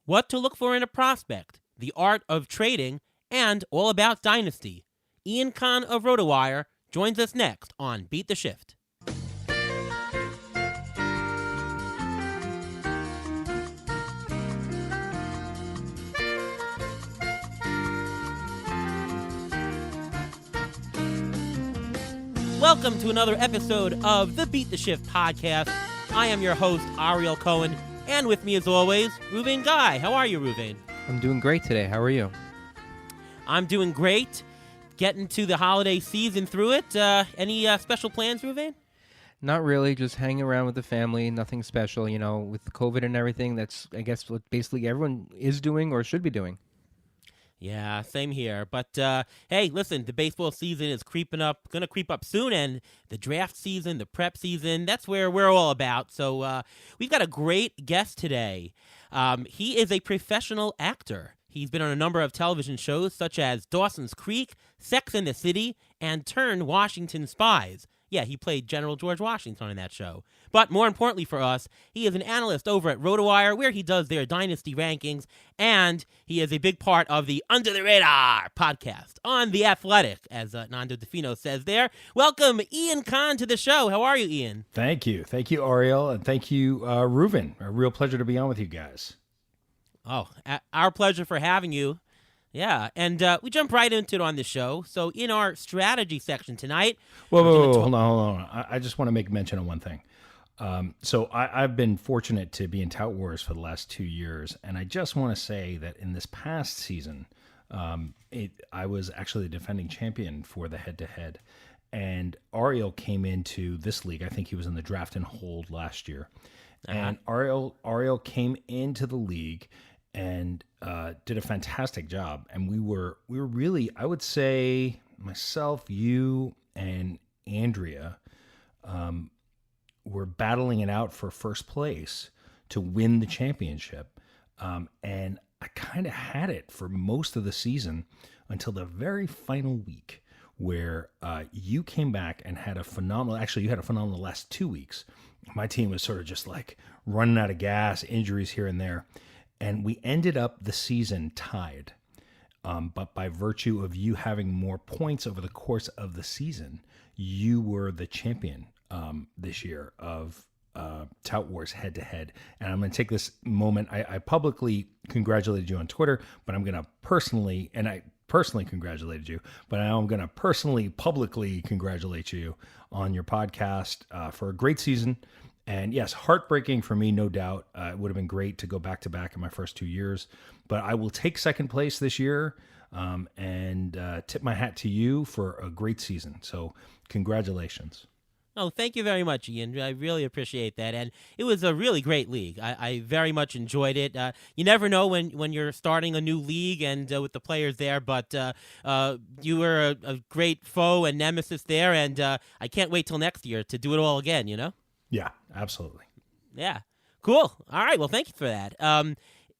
what to look for in a prospect, the art of trading, and all about Dynasty. Ian Kahn of RotoWire joins us next on Beat the Shift. Welcome to another episode of the Beat the Shift podcast. I am your host, Ariel Cohen, and with me as always, Ruvain Guy. How are you, Ruvain? I'm doing great today. How are you? I'm doing great. Getting to the holiday season through it. Any special plans, Ruvain? Not really, just hanging around with the family, nothing special, with COVID and everything. That's, I guess, what basically everyone is doing or should be doing. Yeah, same here. But, hey, listen, the baseball season is going to creep up soon, and the draft season, the prep season, that's where we're all about. So we've got a great guest today. He is a professional actor. He's been on a number of television shows such as Dawson's Creek, Sex and the City, and Turn Washington Spies. Yeah, he played General George Washington in that show. But more importantly for us, he is an analyst over at RotoWire, where he does their Dynasty rankings, and he is a big part of the Under the Radar podcast on The Athletic, as Nando DeFino says there. Welcome, Ian Kahn, to the show. How are you, Ian? Thank you. Thank you, Ariel, and thank you, Ruvain. A real pleasure to be on with you guys. Oh, our pleasure for having you. Yeah, and we jump right into it on the show. So in our strategy section tonight... Whoa, hold on. I just want to make mention of one thing. So I've been fortunate to be in Tout Wars for the last 2 years, and I just want to say that in this past season, I was actually the defending champion for the head-to-head, and Ariel came into this league. I think he was in the draft and hold last year. And Ariel came into the league and did a fantastic job. And we were really, I would say, myself, you, and Andrea were battling it out for first place to win the championship. And I kind of had it for most of the season until the very final week, where you came back and had a phenomenal, actually you had a phenomenal last 2 weeks. My team was sort of just like running out of gas, injuries here and there. And we ended up the season tied. But by virtue of you having more points over the course of the season, you were the champion this year of Tout Wars head-to-head. And I'm going to take this moment. I publicly congratulated you on Twitter, but I'm going to personally, and I personally congratulated you, but now I'm going to personally, publicly congratulate you on your podcast for a great season. And yes, heartbreaking for me, no doubt. It would have been great to go back-to-back in my first 2 years. But I will take second place this year and tip my hat to you for a great season. So congratulations. Oh, thank you very much, Ian. I really appreciate that. And it was a really great league. I very much enjoyed it. You never know when you're starting a new league and with the players there, but you were a great foe and nemesis there, and I can't wait till next year to do it all again, Yeah, absolutely. Yeah. Cool. All right. Well, thank you for that.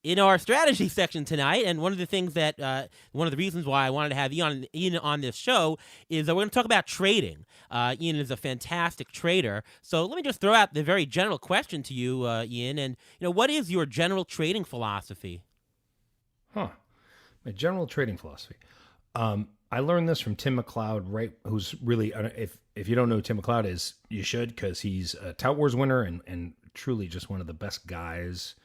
In our strategy section tonight, and one of the things that, one of the reasons why I wanted to have Ian on this show is that we're going to talk about trading. Ian is a fantastic trader. So let me just throw out the very general question to you, Ian, and, what is your general trading philosophy? My general trading philosophy. I learned this from Tim McLeod, right? Who's really, if you don't know who Tim McLeod is, you should, because he's a Tout Wars winner and truly just one of the best guys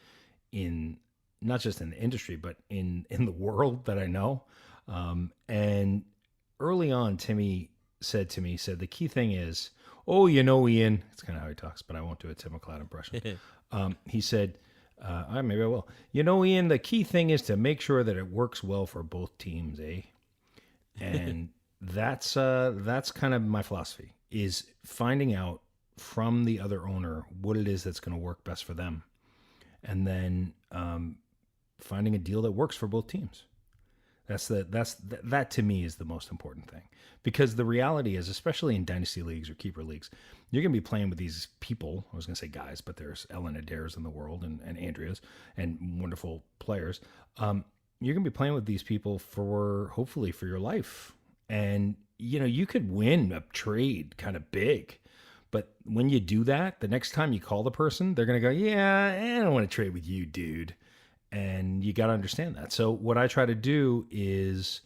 in, not just in the industry, but in the world that I know. And early on, Timmy said to me, the key thing is, Ian, it's kind of how he talks, but I won't do a Tim McLeod impression. He said, maybe I will. Ian, the key thing is to make sure that it works well for both teams, eh? And that's kind of my philosophy, is finding out from the other owner what it is that's going to work best for them, and then finding a deal that works for both teams. That to me is the most important thing, because the reality is, especially in dynasty leagues or keeper leagues, you're going to be playing with these people. I was going to say guys, but there's Ellen Adair's in the world and Andrea's and wonderful players. You're going to be playing with these people hopefully for your life. And, you could win a trade kind of big, but when you do that, the next time you call the person, they're going to go, yeah, I don't want to trade with you, dude. And you got to understand that. So what I try to do is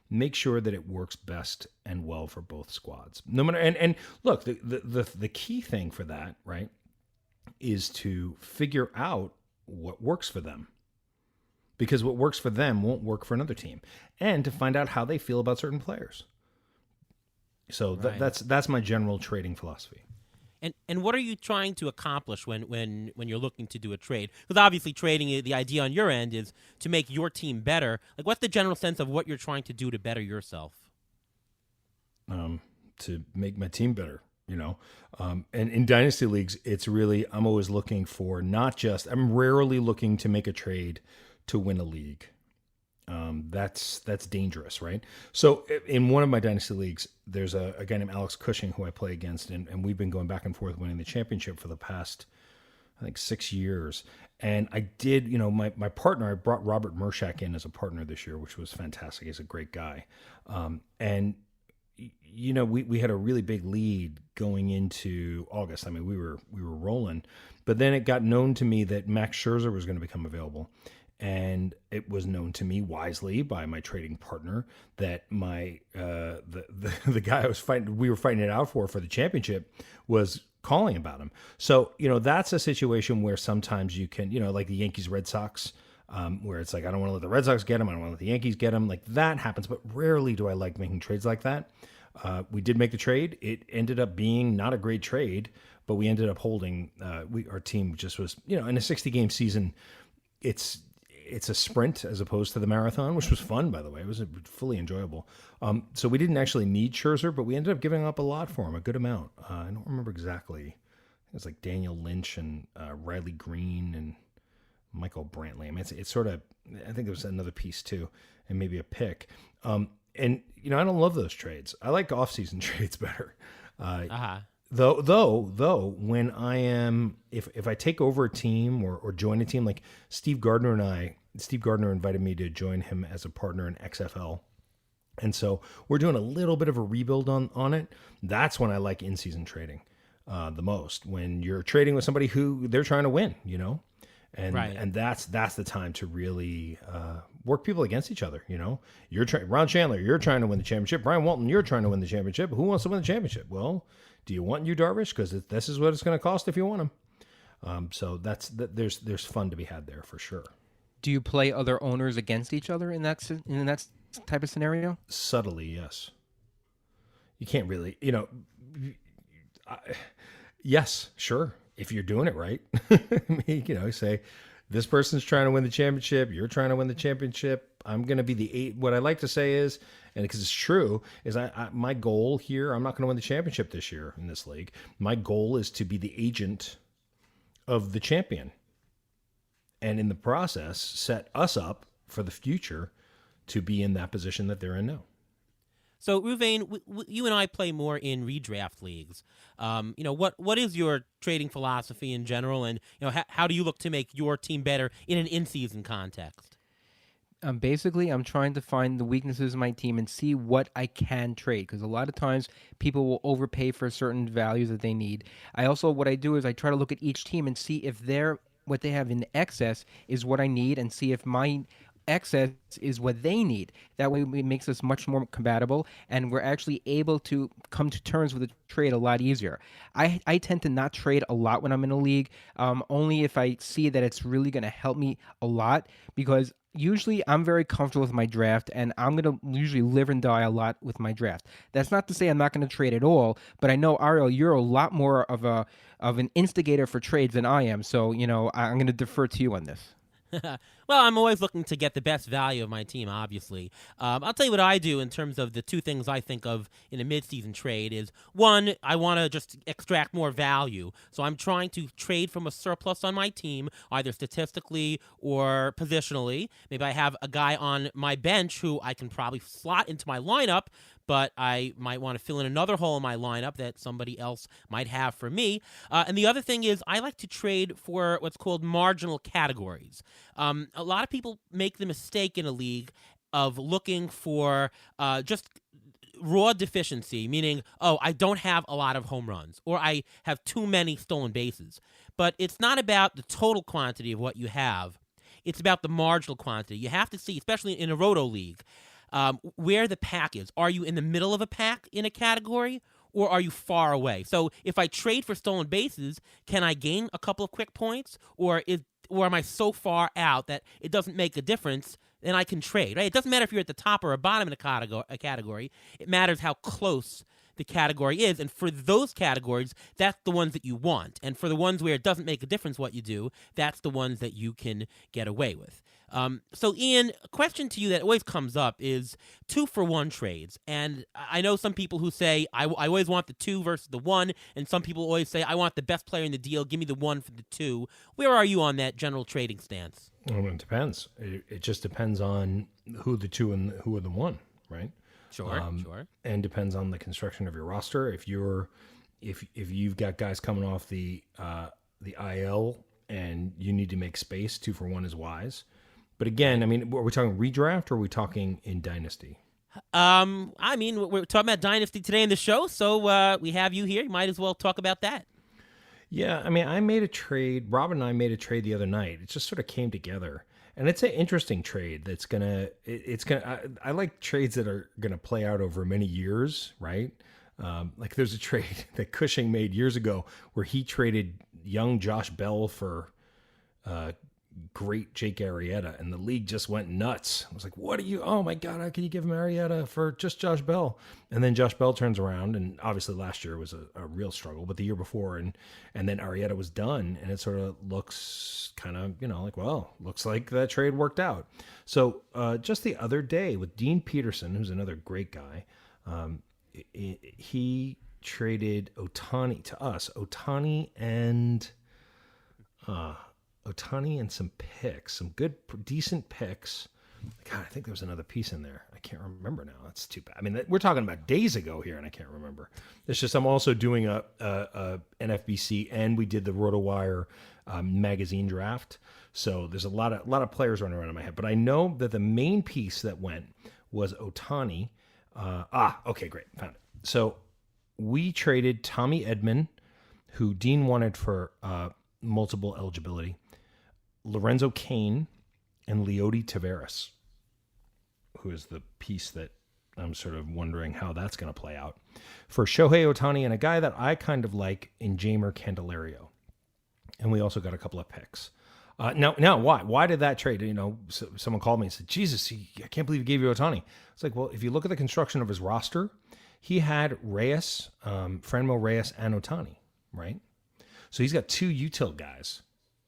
make sure that it works best and well for both squads. No matter, and look, the key thing for that, right, is to figure out what works for them. Because what works for them won't work for another team. And to find out how they feel about certain players. So Right. that's my general trading philosophy. And what are you trying to accomplish when you're looking to do a trade? Because obviously trading, the idea on your end is to make your team better. Like, what's the general sense of what you're trying to do to better yourself? To make my team better, and in dynasty leagues, it's really, I'm always looking for I'm rarely looking to make a trade to win a league. That's dangerous, right? So in one of my dynasty leagues, there's a guy named Alex Cushing who I play against, and we've been going back and forth winning the championship for the past, I think, 6 years. And I did, my partner, I brought Robert Mershak in as a partner this year, which was fantastic. He's a great guy. And we had a really big lead going into August. I mean, we were rolling, but then it got known to me that Max Scherzer was going to become available. And it was known to me wisely by my trading partner that my the guy we were fighting it out for the championship was calling about him. So that's a situation where sometimes you can like the Yankees Red Sox, where it's like, I don't want to let the Red Sox get him, I don't want to let the Yankees get him. Like, that happens, but rarely do I like making trades like that. We did make the trade. It ended up being not a great trade, but we ended up holding. Our team just was in a 60-game season. It's a sprint as opposed to the marathon, which was fun, by the way. It was fully enjoyable. So we didn't actually need Scherzer, but we ended up giving up a lot for him, a good amount. I don't remember exactly. It was like Daniel Lynch and Riley Green and Michael Brantley. I mean, it's sort of, I think there was another piece too, and maybe a pick. And I don't love those trades. I like off-season trades better. Though, when I am, if I take over a team or join a team, like Steve Gardner invited me to join him as a partner in XFL. And so we're doing a little bit of a rebuild on it. That's when I like in-season trading the most, when you're trading with somebody who they're trying to win, and Right. and that's the time to really work people against each other. You're Ron Chandler, you're trying to win the championship. Brian Walton, you're trying to win the championship. Who wants to win the championship? Well, do you want Yu Darvish? Because this is what it's going to cost if you want him. So there's fun to be had there for sure. Do you play other owners against each other in that type of scenario? Subtly, yes. You can't really, yes, sure. If you're doing it right, say this person's trying to win the championship, you're trying to win the championship. I'm going to be the eight. What I like to say is, and because it's true, is my goal here, I'm not going to win the championship this year in this league. My goal is to be the agent of the champion. And in the process, set us up for the future to be in that position that they're in now. So, Ruvain, you and I play more in redraft leagues. What is your trading philosophy in general, and how do you look to make your team better in an in-season context? Basically, I'm trying to find the weaknesses of my team and see what I can trade, because a lot of times people will overpay for certain values that they need. What I do is I try to look at each team and see if what they have in excess is what I need, and see if my excess is what they need. That way it makes us much more compatible, and we're actually able to come to terms with the trade a lot easier. I tend to not trade a lot when I'm in a league, only if I see that it's really going to help me a lot, because usually I'm very comfortable with my draft, and I'm going to usually live and die a lot with my draft. That's not to say I'm not going to trade at all, but I know, Ariel, you're a lot more of an instigator for trades than I am, so I'm going to defer to you on this. Well, I'm always looking to get the best value of my team, obviously. I'll tell you what I do in terms of the two things I think of in a midseason trade is, one, I want to just extract more value. So I'm trying to trade from a surplus on my team, either statistically or positionally. Maybe I have a guy on my bench who I can probably slot into my lineup, but I might want to fill in another hole in my lineup that somebody else might have for me. And the other thing is I like to trade for what's called marginal categories. A lot of people make the mistake in a league of looking for just raw deficiency, meaning, I don't have a lot of home runs, or I have too many stolen bases. But it's not about the total quantity of what you have. it's about the marginal quantity. You have to see, especially in a roto league, where the pack is. Are you in the middle of a pack in a category, or are you far away? So if I trade for stolen bases, can I gain a couple of quick points, or am I so far out that it doesn't make a difference? Then I can trade, right? It doesn't matter if you're at the top or a bottom in a category. It matters how close the category is, and for those categories, that's the ones that you want. And for the ones where it doesn't make a difference what you do, that's the ones that you can get away with. So, Ian, a question to you that always comes up is 2-for-1 trades. And I know some people who say, I always want the 2 versus the 1, and some people always say, I want the best player in the deal, give me the 1 for the 2. Where are you on that general trading stance? Well, it depends. It just depends on who the 2 and who are the 1, right? Sure. And depends on the construction of your roster. If you've got guys coming off the IL and you need to make space, 2-for-1 is wise. But again, I mean, are we talking redraft or are we talking in Dynasty? I mean, we're talking about Dynasty today in the show, so we have you here. You might as well talk about that. Yeah, I mean, I made a trade. Robin and I made a trade the other night. It just sort of came together. And it's an interesting trade that's I like trades that are gonna play out over many years, right? Like there's a trade that Cushing made years ago where he traded young Josh Bell for great Jake Arrieta, and the league just went nuts. I was like, oh my God, how can you give him Arrieta for just Josh Bell? And then Josh Bell turns around, and obviously last year was a real struggle, but the year before, and then Arrieta was done, and it sort of looks kind of, like, well, looks like that trade worked out. So just the other day with Dean Peterson, who's another great guy, he traded Ohtani to us, Ohtani and some picks, some good, decent picks. God, I think there was another piece in there. I can't remember now. That's too bad. I mean, we're talking about days ago here, and I can't remember. It's just I'm also doing a NFBC, and we did the RotoWire magazine draft. So there's a lot of players running around in my head. But I know that the main piece that went was Ohtani. Okay, great, found it. So we traded Tommy Edman, who Dean wanted for multiple eligibility, Lorenzo Cain, and Leody Taveras, who is the piece that I'm sort of wondering how that's going to play out, for Shohei Ohtani and a guy that I kind of like in Jamer Candelario. And we also got a couple of picks. Now, why? Why did that trade? Someone called me and said, Jesus, I can't believe he gave you Ohtani. It's like, well, if you look at the construction of his roster, he had Reyes, Franmil Reyes, and Ohtani, right? So he's got 2 util guys,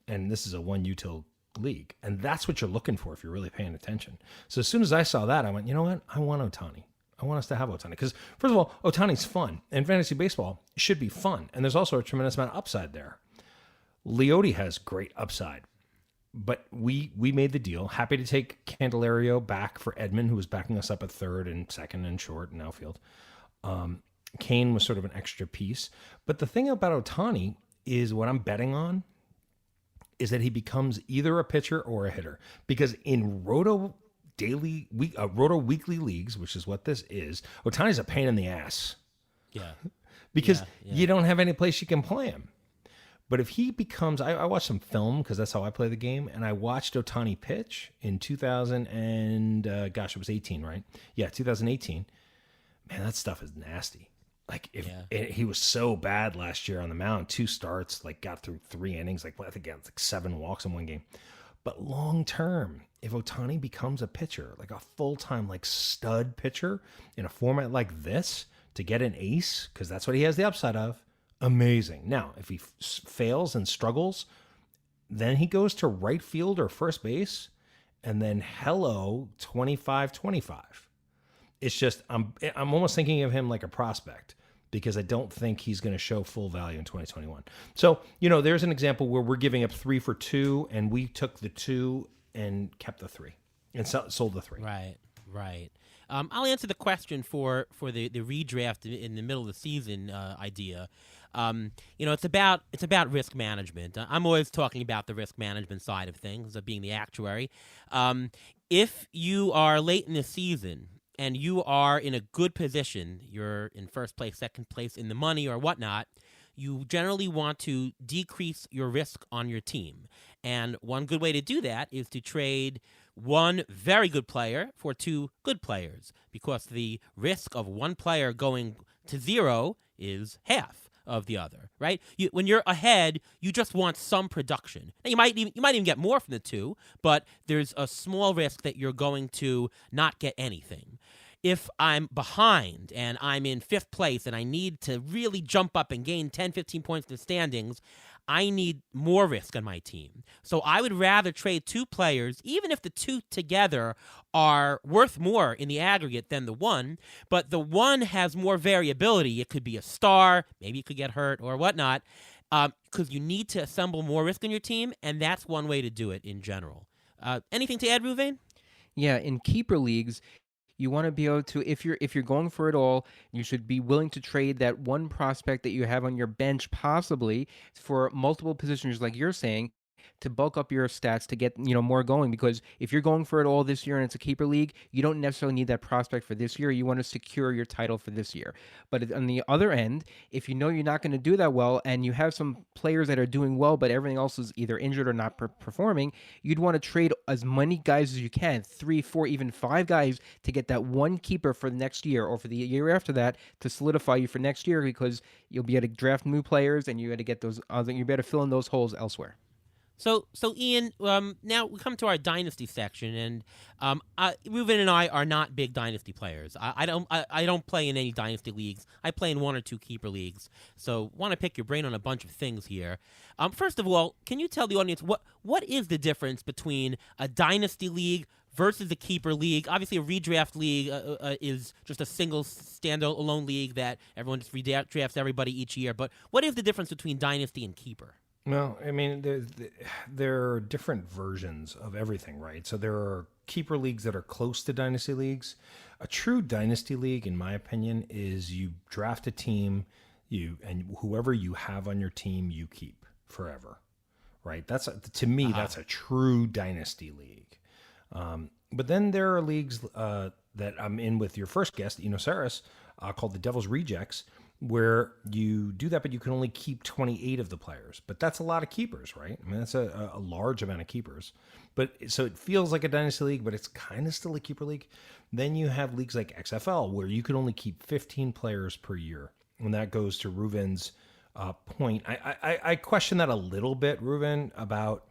and this is a 1 util league. And that's what you're looking for if you're really paying attention. So as soon as I saw that, I went, you know what? I want Ohtani. I want us to have Ohtani. Because, first of all, Ohtani's fun. And fantasy baseball should be fun. And there's also a tremendous amount of upside there. Leody has great upside. But we made the deal. Happy to take Candelario back for Edman, who was backing us up at third and second and short and outfield. Kane was sort of an extra piece. But the thing about Ohtani is what I'm betting on is that he becomes either a pitcher or a hitter. Because in Roto weekly leagues, which is what this is, Ohtani's a pain in the ass. Yeah. Because you don't have any place you can play him. But if he becomes, I watched some film because that's how I play the game, and I watched Ohtani pitch in 2000 and, it was 18, right? Yeah, 2018. Man, that stuff is nasty. Like, he was so bad last year on the mound, 2 starts, like got through 3 innings, like I think he had like 7 walks in one game. But long term, if Ohtani becomes a pitcher, like a full-time like stud pitcher in a format like this to get an ace, because that's what he has the upside of, amazing. Now, if he fails and struggles, then he goes to right field or first base, and then hello, 25-25. It's just, I'm almost thinking of him like a prospect because I don't think he's going to show full value in 2021. So, there's an example where we're giving up 3 for 2, and we took the 2 and kept the 3 and sold the 3. Right. I'll answer the question for the redraft in the middle of the season idea. It's about risk management. I'm always talking about the risk management side of things, of being the actuary. If you are late in the season and you are in a good position, you're in first place, second place, in the money or whatnot, you generally want to decrease your risk on your team. And one good way to do that is to trade one very good player for two good players, because the risk of one player going to zero is half of the other, right? When you're ahead, you just want some production. Now, you might even get more from the two, but there's a small risk that you're going to not get anything. If I'm behind and I'm in fifth place and I need to really jump up and gain 10, 15 points in the standings, I need more risk on my team. So I would rather trade two players, even if the two together are worth more in the aggregate than the one, but the one has more variability. It could be a star, maybe it could get hurt or whatnot, because you need to assemble more risk on your team, and that's one way to do it in general. Anything to add, Ruvain? Yeah, in keeper leagues, you want to be able to, if you're going for it all, you should be willing to trade that one prospect that you have on your bench, possibly for multiple positions, like you're saying, to bulk up your stats to get more going. Because if you're going for it all this year and it's a keeper league, you don't necessarily need that prospect for this year. You want to secure your title for this year. But on the other end, if you know you're not going to do that well and you have some players that are doing well but everything else is either injured or not performing, you'd want to trade as many guys as you can, 3, 4, even 5 guys, to get that one keeper for the next year or for the year after that, to solidify you for next year, because you'll be able to draft new players and you got to get those other, you better fill in those holes elsewhere. So Ian, now we come to our Dynasty section, and Ruben and I are not big Dynasty players. I don't play in any Dynasty leagues. I play in 1 or 2 keeper leagues. So want to pick your brain on a bunch of things here. First of all, can you tell the audience what is the difference between a Dynasty league versus a keeper league? Obviously, a redraft league is just a single standalone league that everyone just redrafts everybody each year. But what is the difference between Dynasty and keeper? Well, I mean, there are different versions of everything, right? So there are keeper leagues that are close to dynasty leagues. A true dynasty league, in my opinion, is you draft a team, and whoever you have on your team, you keep forever, right? That's a true dynasty league. But then there are leagues that I'm in with your first guest, Saris, called the Devil's Rejects, where you do that, but you can only keep 28 of the players. But that's a lot of keepers, right? I mean, that's a large amount of keepers. But so it feels like a dynasty league, but it's kind of still a keeper league. Then you have leagues like XFL, where you can only keep 15 players per year. And that goes to Reuven's point. I question that a little bit, Reuven, about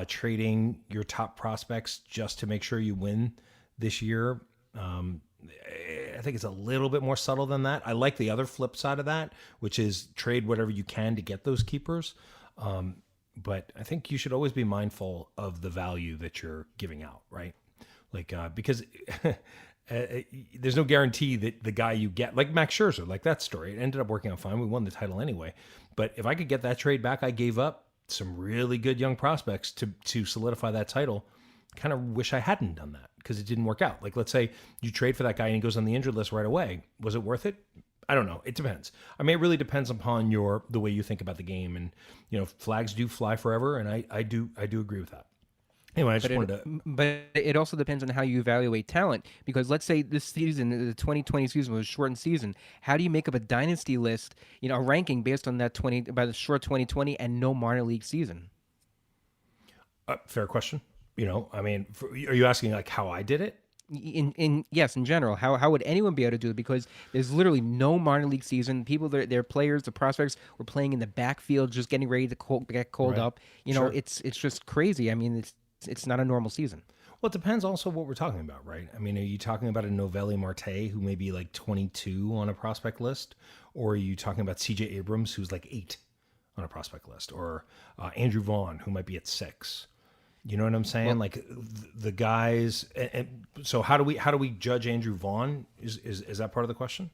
trading your top prospects just to make sure you win this year. I think it's a little bit more subtle than that. I like the other flip side of that, which is trade whatever you can to get those keepers. But I think you should always be mindful of the value that you're giving out, right? Like, because there's no guarantee that the guy you get, like Max Scherzer, like that story, it ended up working out fine. We won the title anyway. But if I could get that trade back, I gave up some really good young prospects to solidify that title. Kind of wish I hadn't done that because it didn't work out. Like, let's say you trade for that guy and he goes on the injured list right away. Was it worth it? I don't know. It depends. I mean, it really depends upon the way you think about the game. And, flags do fly forever. And I do agree with that. Anyway, I just wanted to. But it also depends on how you evaluate talent. Because let's say this season, the 2020 season was a shortened season. How do you make up a dynasty list, a ranking based on that by the short 2020 and no minor league season? Fair question. I mean, are you asking like how I did it? Yes, in general, how would anyone be able to do it? Because there's literally no minor league season. People, their players, the prospects were playing in the backfield, just getting ready to get called Right. up. Sure. It's just crazy. I mean, it's not a normal season. Well, it depends also what we're talking about, right? I mean, are you talking about a Novelli Marte who may be like 22 on a prospect list? Or are you talking about CJ Abrams who's like 8 on a prospect list? Or Andrew Vaughn who might be at 6? You know what I'm saying? Well, like the guys. And so how do we judge Andrew Vaughn? Is that part of the question?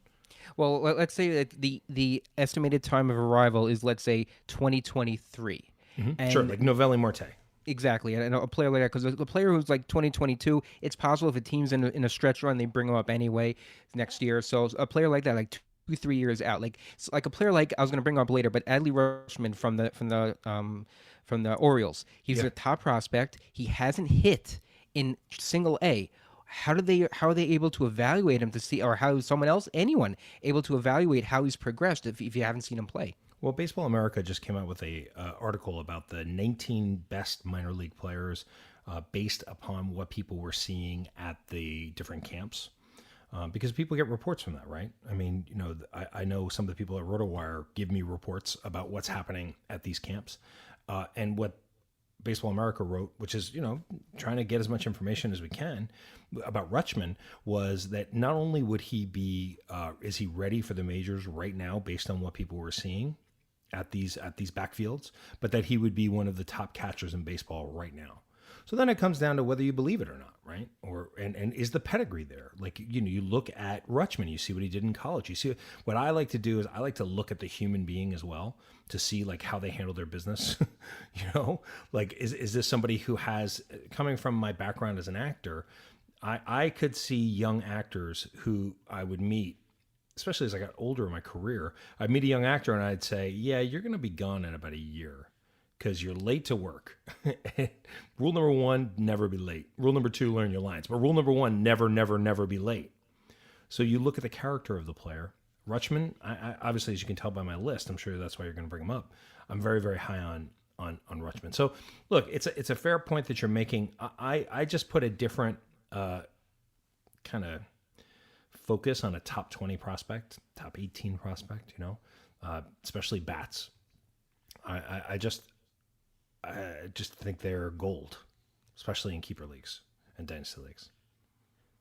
Well, let's say that the estimated time of arrival is, let's say, 2023. And Sure, like Novelli Marte. exactly, and a player like that, because the player who's like 2022, it's possible if a team's in a stretch run, they bring him up anyway next year. So a player like that, like 2-3 years out, like a player like I was going to bring up later, but Adley Rutschman from the Orioles, he's a top prospect. He hasn't hit in single A. How are they able to evaluate him to see, or how is anyone able to evaluate how he's progressed if you haven't seen him play? Well, Baseball America just came out with a article about the 19 best minor league players based upon what people were seeing at the different camps. Because people get reports from that, right? I mean, I know some of the people at RotoWire give me reports about what's happening at these camps. And what Baseball America wrote, which is, trying to get as much information as we can about Rutschman, was that not only would he be, is he ready for the majors right now based on what people were seeing at these backfields, but that he would be one of the top catchers in baseball right now. So then it comes down to whether you believe it or not, right? And is the pedigree there? Like, you look at Rutschman, you see what he did in college. You see what I like to do is I like to look at the human being as well to see like how they handle their business. Like is this somebody who has, coming from my background as an actor, I could see young actors who I would meet, especially as I got older in my career. I'd meet a young actor and I'd say, yeah, you're going to be gone in about a year, because you're late to work. Rule number 1, never be late. Rule number 2, learn your lines. But rule number 1, never, never, never be late. So you look at the character of the player. Rutschman, I obviously, as you can tell by my list, I'm sure that's why you're going to bring him up. I'm very, very high on Rutschman. So look, it's a fair point that you're making. I just put a different kind of focus on a top 20 prospect, top 18 prospect, especially bats. I just think they're gold, especially in keeper leagues and dynasty leagues.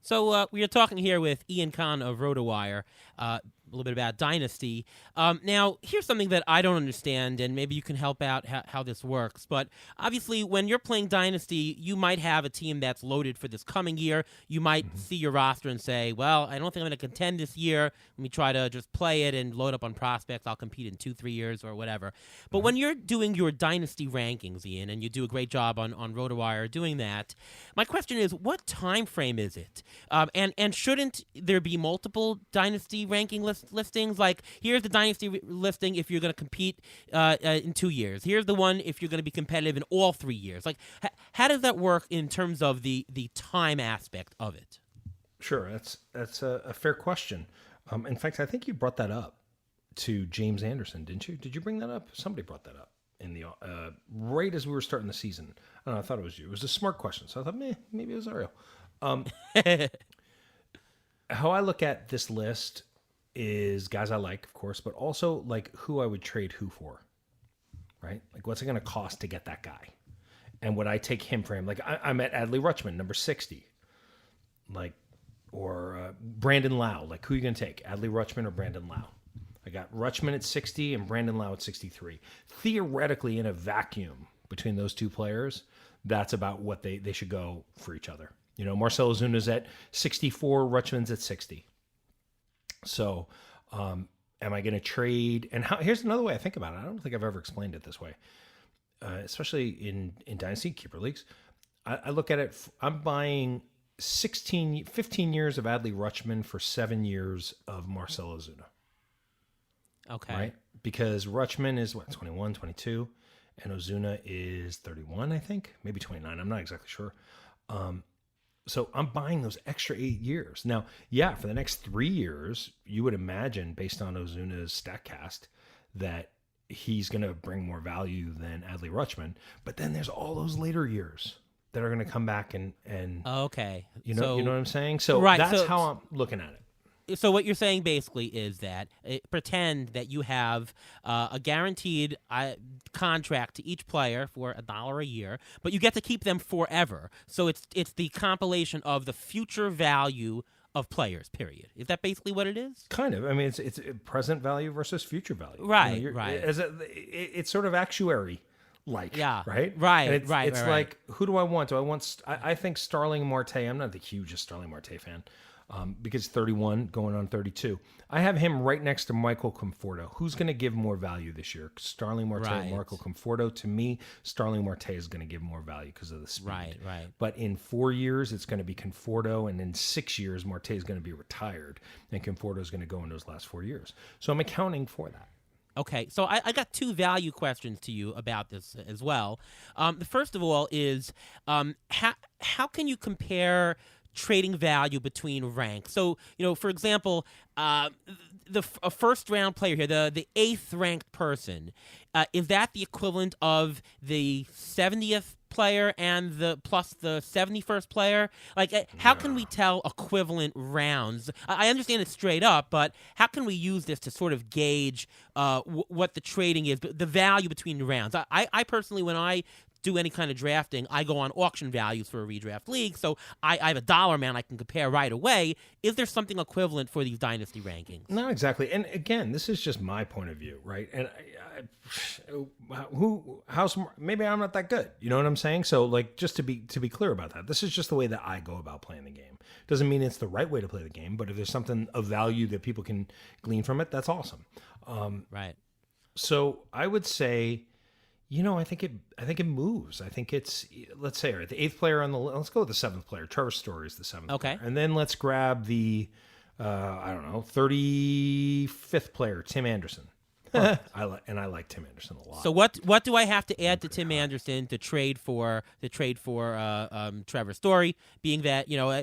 So we are talking here with Ian Kahn of RotoWire, a little bit about Dynasty. Now, here's something that I don't understand, and maybe you can help out how this works. But obviously, when you're playing Dynasty, you might have a team that's loaded for this coming year. You might see your roster and say, well, I don't think I'm going to contend this year. Let me try to just play it and load up on prospects. I'll compete in 2-3 years or whatever. But when you're doing your Dynasty rankings, Ian, and you do a great job on RotoWire doing that, my question is, what time frame is it? And shouldn't there be multiple Dynasty ranking listings? Like, here's the Dynasty listing if you're going to compete in 2 years. Here's the one if you're going to be competitive in all 3 years. Like, how does that work in terms of the time aspect of it? Sure, that's a fair question. In fact, I think you brought that up to James Anderson, didn't you? Did you bring that up? Somebody brought that up in the right as we were starting the season. I don't know, I thought it was you. It was a smart question, so I thought maybe it was Ariel. How I look at this list is guys I like, of course, but also like who I would trade who for, right? Like what's it going to cost to get that guy? And would I take him for him? Like I'm at Adley Rutschman, number 60. Like, or Brandon Lau. Like who are you going to take? Adley Rutschman or Brandon Lau? I got Rutschman at 60 and Brandon Lau at 63. Theoretically, in a vacuum between those two players, that's about what they should go for each other. Marcell Ozuna's at 64, Rutschman's at 60. So, am I going to trade? And here's another way I think about it. I don't think I've ever explained it this way, especially in Dynasty Keeper Leagues. I look at it, I'm buying 15 years of Adley Rutschman for 7 years of Marcell Ozuna. Okay. Right? Because Rutschman is, 21, 22, and Ozuna is 31, I think. Maybe 29. I'm not exactly sure. So I'm buying those extra 8 years. Now, yeah, for the next 3 years, you would imagine, based on Ozuna's StatCast, that he's going to bring more value than Adley Rutschman. But then there's all those later years that are going to come back and okay. You know what I'm saying? So right, that's how I'm looking at it. So what you're saying basically is that pretend that you have a guaranteed contract to each player for $1 a year, but you get to keep them forever. So it's the compilation of the future value of players, period. Is that basically what it is? Kind of. I mean, it's present value versus future value. Right, right. It's sort of actuary. Yeah. Right? Right, and it's right. like, who do I want? I think Starling Marte, I'm not the hugest Starling Marte fan, because 31 going on 32. I have him right next to Michael Conforto. Who's going to give more value this year? Starling Marte or Michael Conforto? To me, Starling Marte is going to give more value because of the speed. Right. But in 4 years, it's going to be Conforto, and in 6 years, Marte is going to be retired, and Conforto is going to go in those last 4 years. So I'm accounting for that. Okay, so I got two value questions to you about this as well. The first of all is how can you compare trading value between ranks. So, for example, a first round player here, the 8th ranked person, is that the equivalent of the 70th player and plus the 71st player? Like, how can we tell equivalent rounds? I understand it's straight up, but how can we use this to sort of gauge what the trading is, the value between rounds? I personally, when I do any kind of drafting, I go on auction values for a redraft league, so I have a dollar amount I can compare right away. Is there something equivalent for these dynasty rankings? Not exactly. And again, this is just my point of view, right? And how smart? Maybe I'm not that good. You know what I'm saying? So, like, just to be clear about that, this is just the way that I go about playing the game. Doesn't mean it's the right way to play the game, but if there's something of value that people can glean from it, that's awesome. Right. So I would say, I think it moves. I think it's, let's say, all right, the 8th player on the list. Let's go with the 7th player. Trevor Story is the 7th. Okay. player. And then let's grab the, 35th player, Tim Anderson. I like Tim Anderson a lot. So what do I have to add to Tim Anderson to trade for Trevor Story? Being that you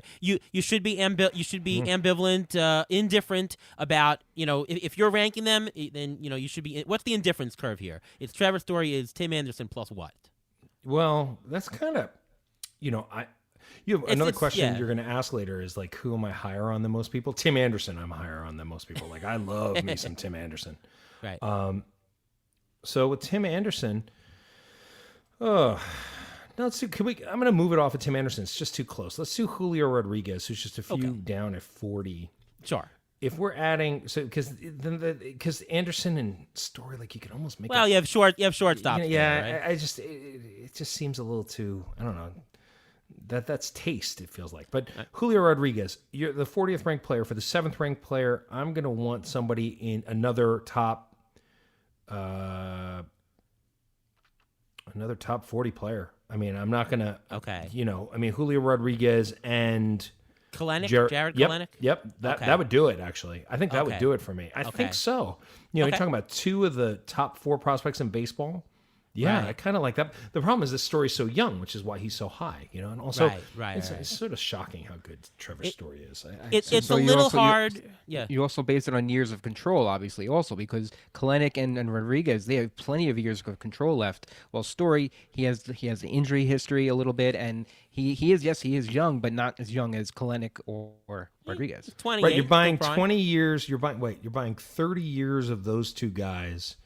should be ambivalent, indifferent about if you're ranking them, then you should be. What's the indifference curve here? It's Trevor Story is Tim Anderson plus what? Well, that's kind of You have another question you're going to ask later is like, who am I higher on than most people? Tim Anderson, I'm higher on than most people. Like, I love me some Tim Anderson. Right. So with Tim Anderson, no, let's do. I'm going to move it off of Tim Anderson. It's just too close. Let's do Julio Rodriguez, who's just a few down at 40. Sure. If we're adding, because Anderson and Story, like, you could almost make. Well, you have shortstop. Yeah, right? It just seems a little too. I don't know. That's taste, it feels like. But Julio Rodriguez, you're the 40th ranked player. For the 7th ranked player, I'm going to want somebody in another top 40 player. I mean, I'm not going to. Okay. Julio Rodriguez and Kalenic, Jared yep, Kalenic? Yep. That would do it, actually. I think that would do it for me. I think so. You're talking about 2 of the top 4 prospects in baseball. Yeah, I kind of like that. The problem is this story's so young, which is why he's so high, and also it's sort of shocking how good Trevor's story is. It's a little hard. You also base it on years of control, obviously, also because Kalenic and Rodriguez, they have plenty of years of control left. While Story, he has the injury history a little bit, and he is young, but not as young as Kalenic or Rodriguez. 28. Right, you're buying 20 years. You're buying 30 years of those two guys.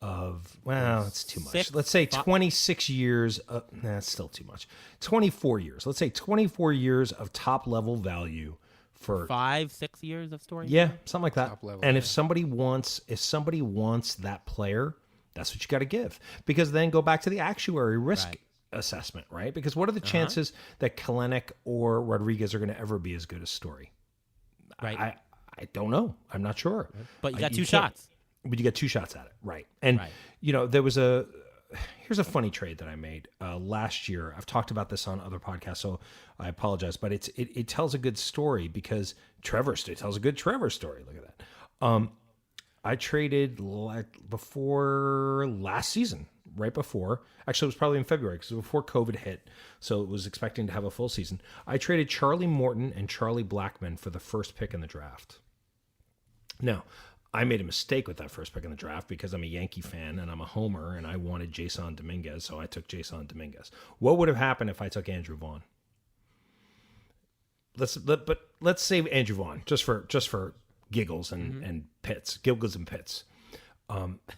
It's too much. Let's say 26 years. That's still too much. 24 years. Let's say 24 years of top level value for 5-6 years of Story. Yeah, something like that. Top level, and if somebody wants that player, that's what you got to give. Because then go back to the actuary risk assessment, right? Because what are the chances that Kalenic or Rodriguez are going to ever be as good as Story? Right. I don't know. I'm not sure. But you got 2 shots. But you got 2 shots at it, right? And there was here's a funny trade that I made last year. I've talked about this on other podcasts, so I apologize, but it tells a good story because it tells a good Trevor story. Look at that. I traded before last season, right before. Actually, it was probably in February because it was before COVID hit, so it was expecting to have a full season. I traded Charlie Morton and Charlie Blackmon for the first pick in the draft. Now, I made a mistake with that first pick in the draft because I'm a Yankee fan and I'm a homer and I wanted Jason Dominguez, so I took Jason Dominguez. What would have happened if I took Andrew Vaughn? Let's save Andrew Vaughn just for giggles and pits.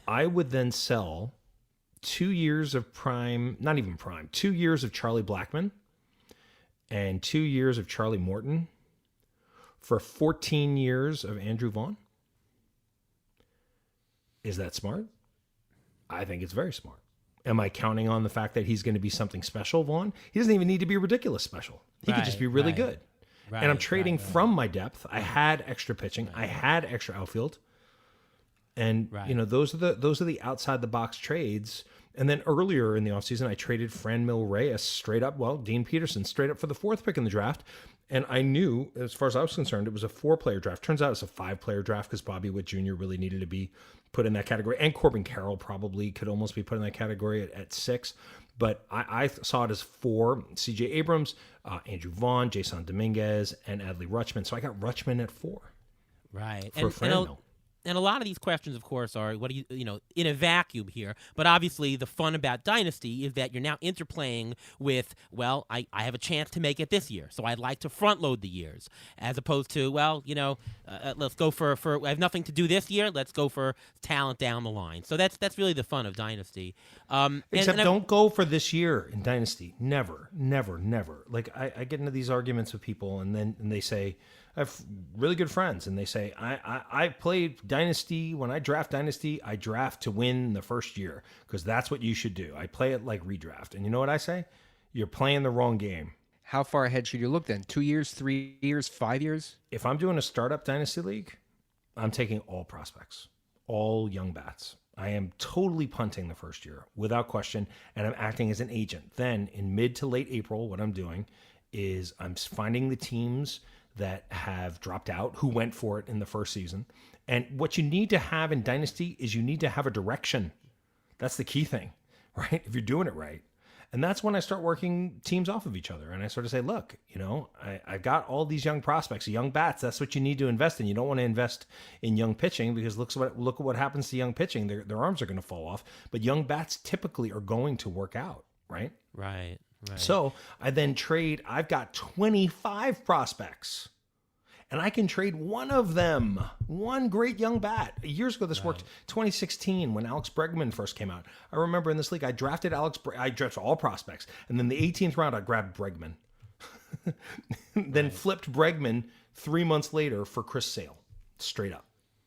I would then sell 2 years of prime, not even prime, 2 years of Charlie Blackmon and 2 years of Charlie Morton for 14 years of Andrew Vaughn. Is that smart? I think it's very smart. Am I counting on the fact that he's going to be something special, Vaughn? He doesn't even need to be ridiculous special. He could just be really good. And I'm trading from my depth. I had extra pitching. I had extra outfield. And those are the outside the box trades. And then earlier in the offseason, I traded Franmil Reyes Dean Peterson straight up for the 4th pick in the draft. And I knew, as far as I was concerned, it was a 4-player draft. Turns out it's a 5-player draft because Bobby Witt Jr. really needed to be put in that category. And Corbin Carroll probably could almost be put in that category at 6. but I saw it as 4: C.J. Abrams, Andrew Vaughn, Jason Dominguez, and Adley Rutschman. So I got Rutschman at 4. Right. For Franmil. And a lot of these questions, of course, are what do you in a vacuum here. But obviously, the fun about Dynasty is that you're now interplaying with, well, I have a chance to make it this year, so I'd like to front load the years, as opposed to, well, let's go for I have nothing to do this year. Let's go for talent down the line. So that's really the fun of Dynasty. Except don't go for this year in Dynasty. Never, never, never. Like I get into these arguments with people, and they say, I have really good friends, and they say, I play Dynasty. When I draft Dynasty, I draft to win the first year because that's what you should do. I play it like redraft. And you know what I say? You're playing the wrong game. How far ahead should you look then? 2 years, 3 years, 5 years? If I'm doing a startup Dynasty league, I'm taking all prospects, all young bats. I am totally punting the first year without question, and I'm acting as an agent. Then in mid to late April, what I'm doing is I'm finding the teams that have dropped out, who went for it in the first season. And what you need to have in Dynasty is you need to have a direction. That's the key thing, right? If you're doing it right. And that's when I start working teams off of each other. And I sort of say, look, I've got all these young prospects, young bats. That's what you need to invest in. You don't want to invest in young pitching because look at what happens to young pitching. Their arms are going to fall off. But young bats typically are going to work out, right? Right. Right. So I then trade, I've got 25 prospects, and I can trade one of them, one great young bat. Years ago, this worked 2016 when Alex Bregman first came out. I remember in this league, I drafted I drafted all prospects, and then the 18th round, I grabbed Bregman. Then flipped Bregman 3 months later for Chris Sale, straight up,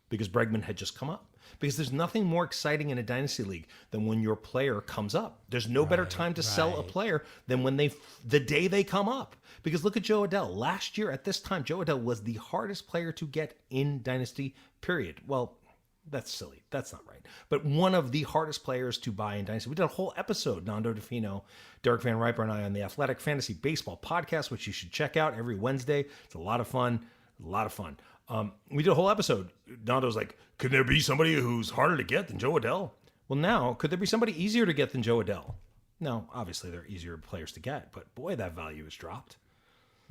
because Bregman had just come up. Because there's nothing more exciting in a dynasty league than when your player comes up. There's no better time to sell a player than when the day they come up. Because look at Joe Adell. Last year at this time, Joe Adell was the hardest player to get in dynasty, period. Well, that's silly. That's not right. But one of the hardest players to buy in dynasty. We did a whole episode, Nando DeFino, Derek Van Riper, and I on the Athletic Fantasy Baseball podcast, which you should check out every Wednesday. It's a lot of fun. We did a whole episode. Nando's like, could there be somebody who's harder to get than Joe Adell? Well, now, could there be somebody easier to get than Joe Adell? No, obviously there are easier players to get, but boy, that value has dropped.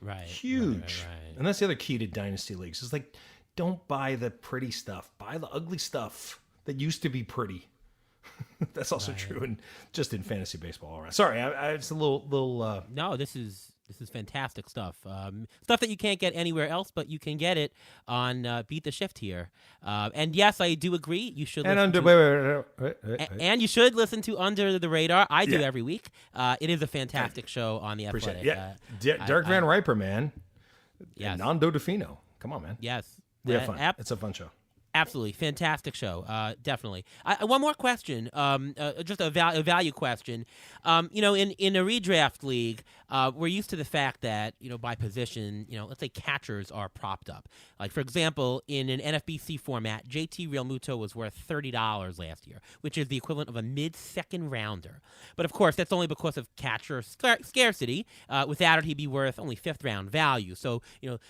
Right. Huge. Right. And that's the other key to dynasty leagues is like, don't buy the pretty stuff. Buy the ugly stuff that used to be pretty. That's also true just in fantasy baseball. All right. Sorry, it's a little. No, this is fantastic stuff. Stuff that you can't get anywhere else, but you can get it on Beat the Shift here. And yes, I do agree. You should and you should listen to Under the Radar. I do every week. It is a fantastic show on the Athletic. Yeah, Derek Van Riper, man. Yes. Nando DeFino. Come on, man. Yes. We have fun. It's a fun show. Absolutely. Fantastic show. Definitely. One more question, just a value question. In a redraft league, we're used to the fact that, by position, let's say catchers are propped up. Like, for example, in an NFBC format, JT Realmuto was worth $30 last year, which is the equivalent of a mid-second rounder. But, of course, that's only because of catcher scarcity. Without it, he'd be worth only fifth-round value. So,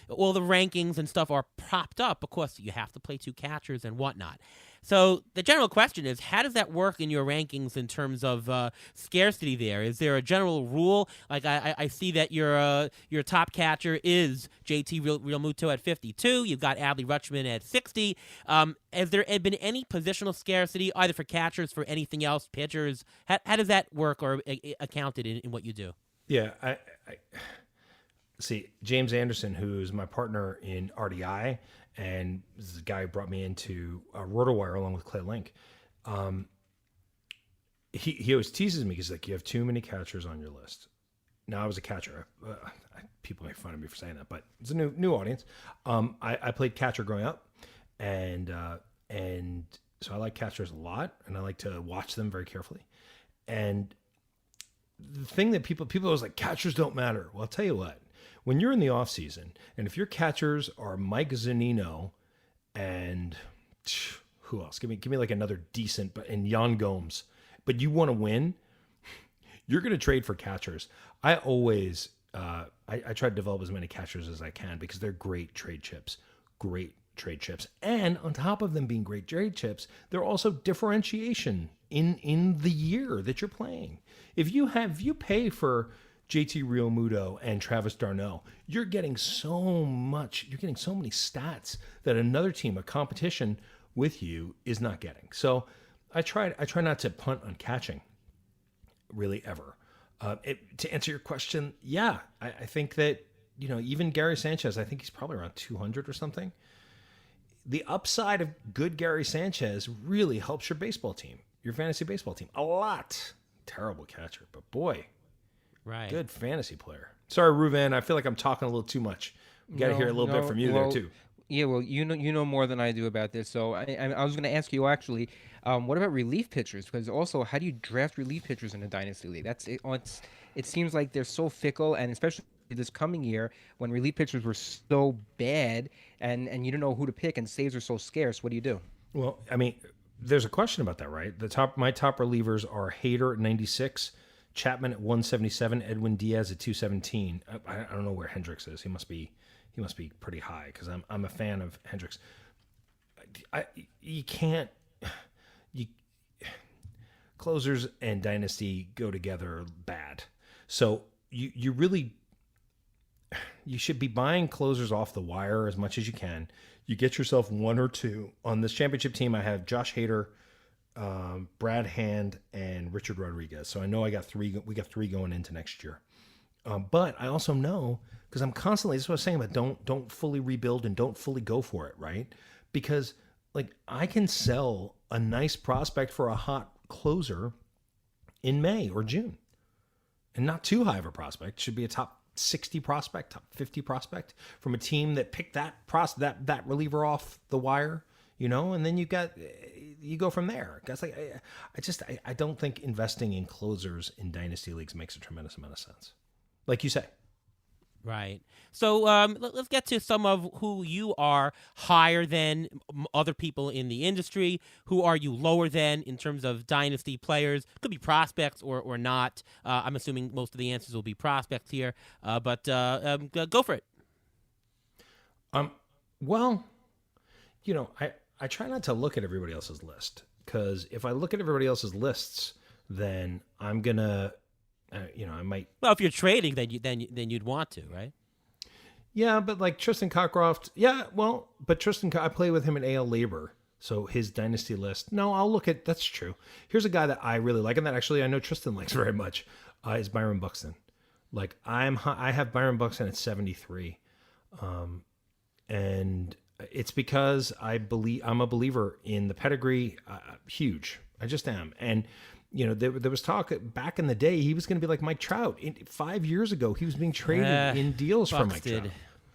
all the rankings and stuff are propped up because you have to play two catchers and whatnot. So the general question is, how does that work in your rankings in terms of scarcity there? Is there a general rule? Like I see that your top catcher is JT Realmuto at 52. You've got Adley Rutschman at 60. Has there been any positional scarcity, either for catchers, for anything else, pitchers? How does that work or accounted in what you do? Yeah, I see James Anderson, who's my partner in RDI, and this is the guy who brought me into RotoWire along with Clay Link. He always teases me. He's like, you have too many catchers on your list. Now, I was a catcher. People make fun of me for saying that, but it's a new audience. I played catcher growing up, and so I like catchers a lot, and I like to watch them very carefully. And the thing that people always like, catchers don't matter. Well, I'll tell you what. When you're in the off season, and if your catchers are Mike Zunino and who else? Give me like another decent, and Jan Gomes, but you want to win, you're going to trade for catchers. I always I try to develop as many catchers as I can because they're great trade chips. And on top of them being great trade chips, they're also differentiation in the year that you're playing. If you pay for JT Realmuto and Travis Darno, you're getting so much. You're getting so many stats that another team, a competition with you, is not getting. So I try not to punt on catching, really, ever. To answer your question, yeah, I think that, even Gary Sanchez, I think he's probably around 200 or something. The upside of good Gary Sanchez really helps your baseball team, your fantasy baseball team, a lot. Terrible catcher, but boy, right, good fantasy player. Sorry, Ruven, I feel like I'm talking a little too much. We got to hear a little bit from you there too. Yeah, well, you know more than I do about this. So I was going to ask you actually, what about relief pitchers? Because also, how do you draft relief pitchers in a dynasty league? It seems like they're so fickle, and especially this coming year when relief pitchers were so bad, and you don't know who to pick, and saves are so scarce. What do you do? Well, I mean, there's a question about that, right? My top relievers are Hader at 96, Chapman at 177, Edwin Diaz at 217. I don't know where Hendricks is. He must be pretty high because I'm a fan of Hendricks. Closers and dynasty go together bad. So you should be buying closers off the wire as much as you can. You get yourself one or two. On this championship team, I have Josh Hader, Brad Hand, and Richard Rodriguez. So I know we got three going into next year. But I also know, because I'm constantly, this is what I was saying about don't fully rebuild and don't fully go for it, right? Because I can sell a nice prospect for a hot closer in May or June. And not too high of a prospect. Should be a top 60 prospect, top 50 prospect from a team that picked that reliever off the wire, and then you go from there. Guys, I don't think investing in closers in dynasty leagues makes a tremendous amount of sense. Like you say. Right. So let's get to some of who you are higher than other people in the industry. Who are you lower than in terms of dynasty players? Could be prospects or not. I'm assuming most of the answers will be prospects here. But go for it. Well, I try not to look at everybody else's list, because if I look at everybody else's lists, then I'm gonna. I might. Well, if you're trading, then you'd want to, right? Yeah, but like Tristan Cockcroft, but Tristan, I play with him in AL Labor, so his dynasty list. No, I'll look at. That's true. Here's a guy that I really like, and that actually I know Tristan likes very much. Is Byron Buxton. I have Byron Buxton at 73, and it's because I'm a believer in the pedigree. Huge, I just am, and. There was talk back in the day he was going to be like Mike Trout. 5 years ago, he was being traded in deals for Mike Trout.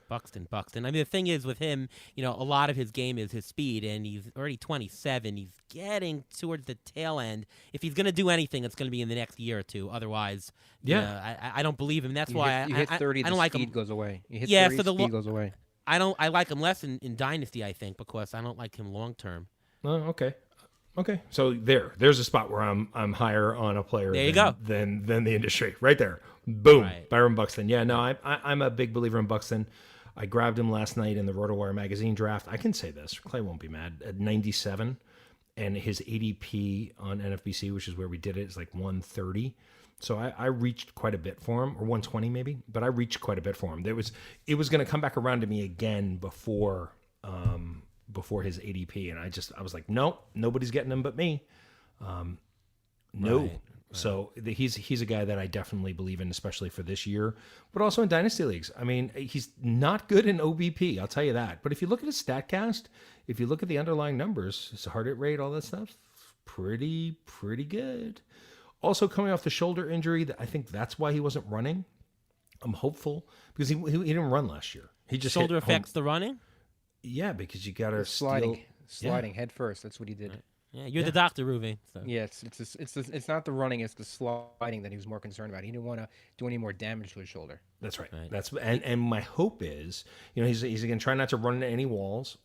Buxton. I mean, the thing is with him, a lot of his game is his speed, and he's already 27. He's getting towards the tail end. If he's going to do anything, it's going to be in the next year or two. Otherwise, I don't believe him. That's why you hit 30, I don't the like speed him. Goes away. You hit 30, the speed goes away. I like him less in Dynasty, I think, because I don't like him long term. Oh, okay. Okay, so there's a spot where I'm higher on a player than the industry. Right there. Boom. Right. Byron Buxton. Yeah, no, I'm a big believer in Buxton. I grabbed him last night in the RotoWire magazine draft. I can say this. Clay won't be mad. At 97, and his ADP on NFBC, which is where we did it, is like 130. So I reached quite a bit for him, or 120 maybe, but I reached quite a bit for him. It was going to come back around to me again before his ADP, and I was like, nope, nobody's getting him but me. No. Right. So he's a guy that I definitely believe in, especially for this year, but also in dynasty leagues. I mean, he's not good in OBP, I'll tell you that. But if you look at his StatCast, if you look at the underlying numbers, his heart rate, all that stuff, pretty good. Also coming off the shoulder injury, I think that's why he wasn't running. I'm hopeful because he didn't run last year. He just shoulder affects the running. Yeah, because you got to sliding head first. That's what he did. Right. Yeah, you're the doctor, Ruven. So. Yeah, it's not the running, it's the sliding that he was more concerned about. He didn't want to do any more damage to his shoulder. That's right. That's and my hope is, he's going to try not to run into any walls,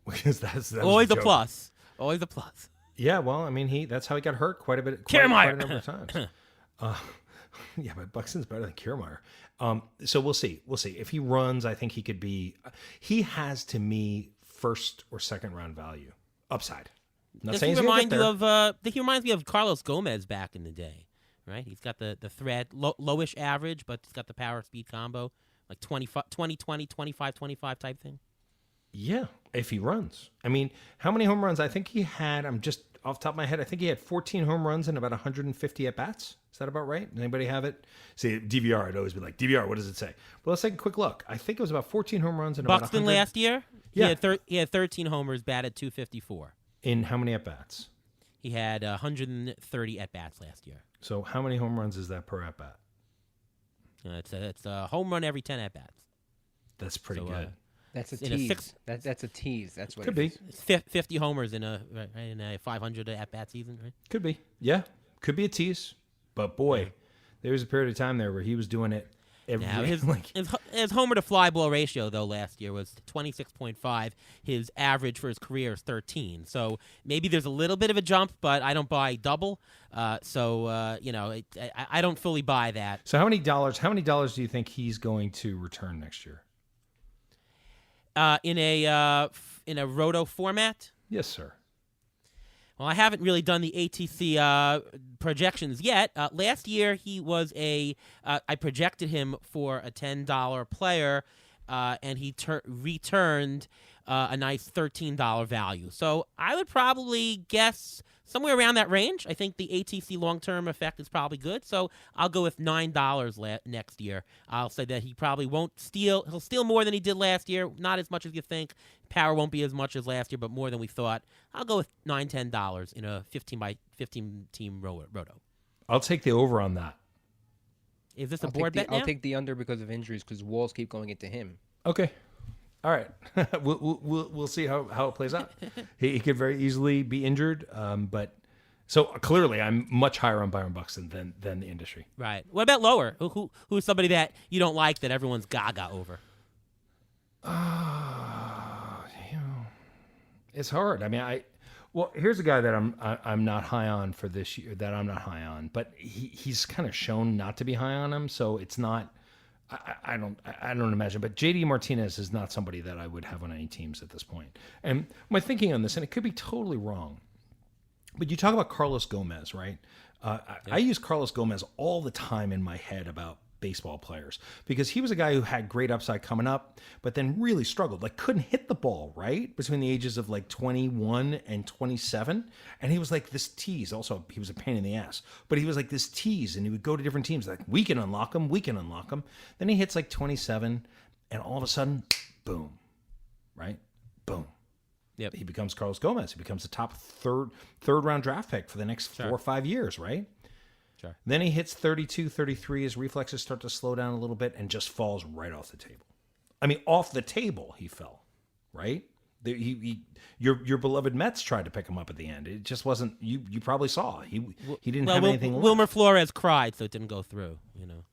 because that's always a plus. Always a plus. Yeah, well, I mean, that's how he got hurt quite a Kiermaier. Quite a number of times. Yeah, but Buxton's better than Kiermaier. So we'll see. If he runs, I think he could be. He has, to me, first or second round value upside. Not Does saying he he's gonna remind get you there. of? He reminds me of Carlos Gomez back in the day, right? He's got the thread, lowish average, but he's got the power speed combo, like 20, 25 type thing. Yeah, if he runs. I mean, how many home runs? I think he had, I'm just off the top of my head, I think he had 14 home runs and about 150 at-bats. Is that about right? Anybody have it? See, DVR, I'd always be like, DVR, what does it say? Well, let's take a quick look. I think it was about 14 home runs and Buxton about 100. last year, Yeah. he had 13 homers, batted 254. In how many at-bats? He had 130 at-bats last year. So how many home runs is that per at-bat? It's a home run every 10 at-bats. That's pretty So, good. That's a in a tease. six- That's a tease. That's what Could it be. is. It's 50 homers in a 500 at-bat season, right? Could be. Yeah. Could be a tease. But boy, there was a period of time there where he was doing it every Now, his homer to fly ball ratio, though, last year was 26.5. His average for his career is 13. So maybe there's a little bit of a jump, but I don't buy double. I don't fully buy that. So how many dollars do you think he's going to return next year? In a roto format? Yes, sir. Well, I haven't really done the ATC projections yet. Last year, he was I projected him for a $10 player, and he returned a nice $13 value. So I would probably guess somewhere around that range. I think the ATC long-term effect is probably good. So I'll go with $9 next year. I'll say that he probably won't steal. He'll steal more than he did last year. Not as much as you think. Power won't be as much as last year, but more than we thought. I'll go with $10 in a 15 by 15 team roto. I'll take the over on that. Is this a board bet now? I'll take the under because of injuries because walls keep going into him. Okay. All right. we'll see how it plays out. He could very easily be injured, but so clearly I'm much higher on Byron Buxton than the industry. Right. What about lower? Who's somebody that you don't like that everyone's gaga over? It's hard. I mean, here's a guy that I'm not high on for this year. That I'm not high on, but he's kind of shown not to be high on him, so it's not. I don't imagine, but JD Martinez is not somebody that I would have on any teams at this point. And my thinking on this, and it could be totally wrong, but you talk about Carlos Gomez, right? I use Carlos Gomez all the time in my head about baseball players because he was a guy who had great upside coming up, but then really struggled, like couldn't hit the ball, right? Between the ages of like 21 and 27. And he was like this tease. Also, he was a pain in the ass, but he was like this tease and he would go to different teams like, we can unlock him. Then he hits like 27 and all of a sudden, boom, right? Boom. Yep. He becomes Carlos Gomez. He becomes the top third round draft pick for the next 4 or 5 years, right? Sure. Then he hits 32, 33. His reflexes start to slow down a little bit and just falls right off the table. I mean, off the table he fell, right? Your beloved Mets tried to pick him up at the end. It just wasn't. You probably saw he didn't have anything left. Wilmer Flores cried, so it didn't go through.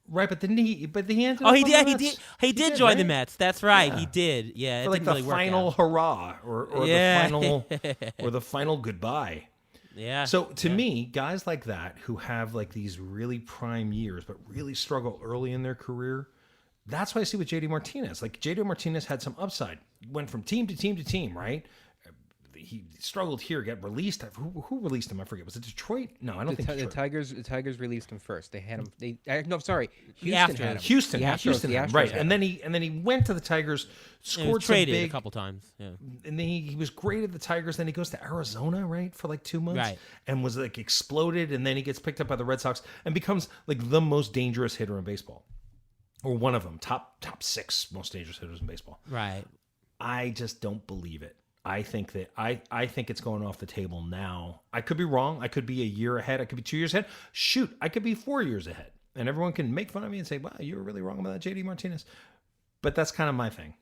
Right, but then he ended. Oh, up he on did. the He Mets. did. He did join the right? Mets. That's right. Yeah. He did. Yeah, For it like didn't the really work final out. hurrah or Yeah. the final the final goodbye. Yeah. So to me, guys like that who have like these really prime years but really struggle early in their career, that's what I see with JD Martinez. Like JD Martinez had some upside, went from team to team to team, right? He struggled here, got released. Who released him? I forget. Was it Detroit? No, I don't think Detroit. The Tigers released him first. They had him. No, sorry, Houston After had him. Houston, The Astros- Houston, the had him, Astros right? had And him. then he went to the Tigers, He scored was some traded big, a couple times. Yeah. and then he was great at the Tigers. Then he goes to Arizona, right, for like 2 months, Right. and was like exploded. And then he gets picked up by the Red Sox and becomes like the most dangerous hitter in baseball, or one of them, top 6 most dangerous hitters in baseball. Right. I just don't believe it. I think that I think it's going off the table now. I could be wrong. I could be a year ahead. I could be 2 years ahead. Shoot, I could be 4 years ahead. And everyone can make fun of me and say, wow, you were really wrong about that JD Martinez. But that's kind of my thing.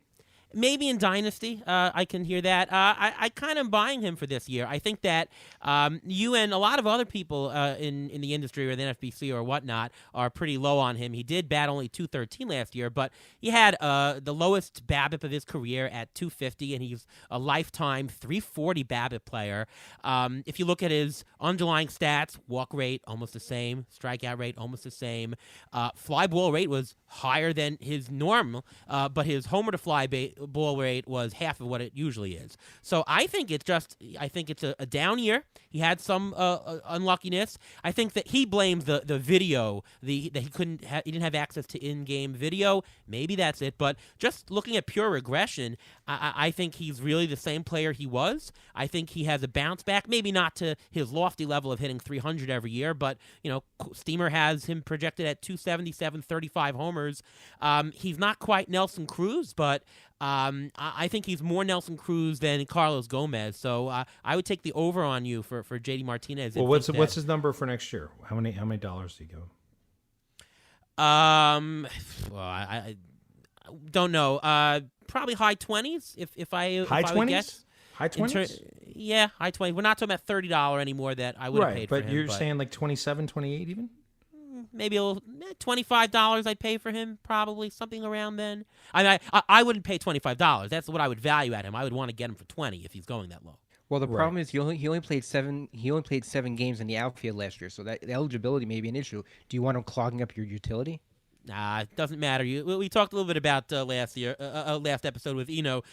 Maybe in Dynasty, I can hear that. I kind of buying him for this year. I think that you and a lot of other people in the industry or the NFBC or whatnot are pretty low on him. He did bat only .213 last year, but he had the lowest BABIP of his career at .250, and he's a lifetime .340 BABIP player. If you look at his underlying stats, walk rate almost the same, strikeout rate almost the same, fly ball rate was higher than his normal, but his homer to fly ball rate was half of what it usually is. So I think it's a down year. He had some unluckiness. I think that he blames the video, that he didn't have access to in-game video. Maybe that's it. But just looking at pure regression, I think he's really the same player he was. I think he has a bounce back, maybe not to his lofty level of hitting 300 every year, but Steamer has him projected at 277, 35 homers. He's not quite Nelson Cruz, but I think he's more Nelson Cruz than Carlos Gomez. So I would take the over on you for JD Martinez. Well, what's his number for next year? How many dollars do you give him? Well, I don't know. Probably high 20s. If I would guess. High 20s? Yeah, high 20s. We're not talking about $30 anymore that I would have paid for him. But you're saying like 27, 28 even? Maybe $25 I'd pay for him, probably something around then. I wouldn't pay $25. That's what I would value at him. I would want to get him for 20 if he's going that low. Well, the problem is he only played 7 games in the outfield last year, so that the eligibility may be an issue. Do you want him clogging up your utility? Nah, it doesn't matter. We talked a little bit about last episode with Eno.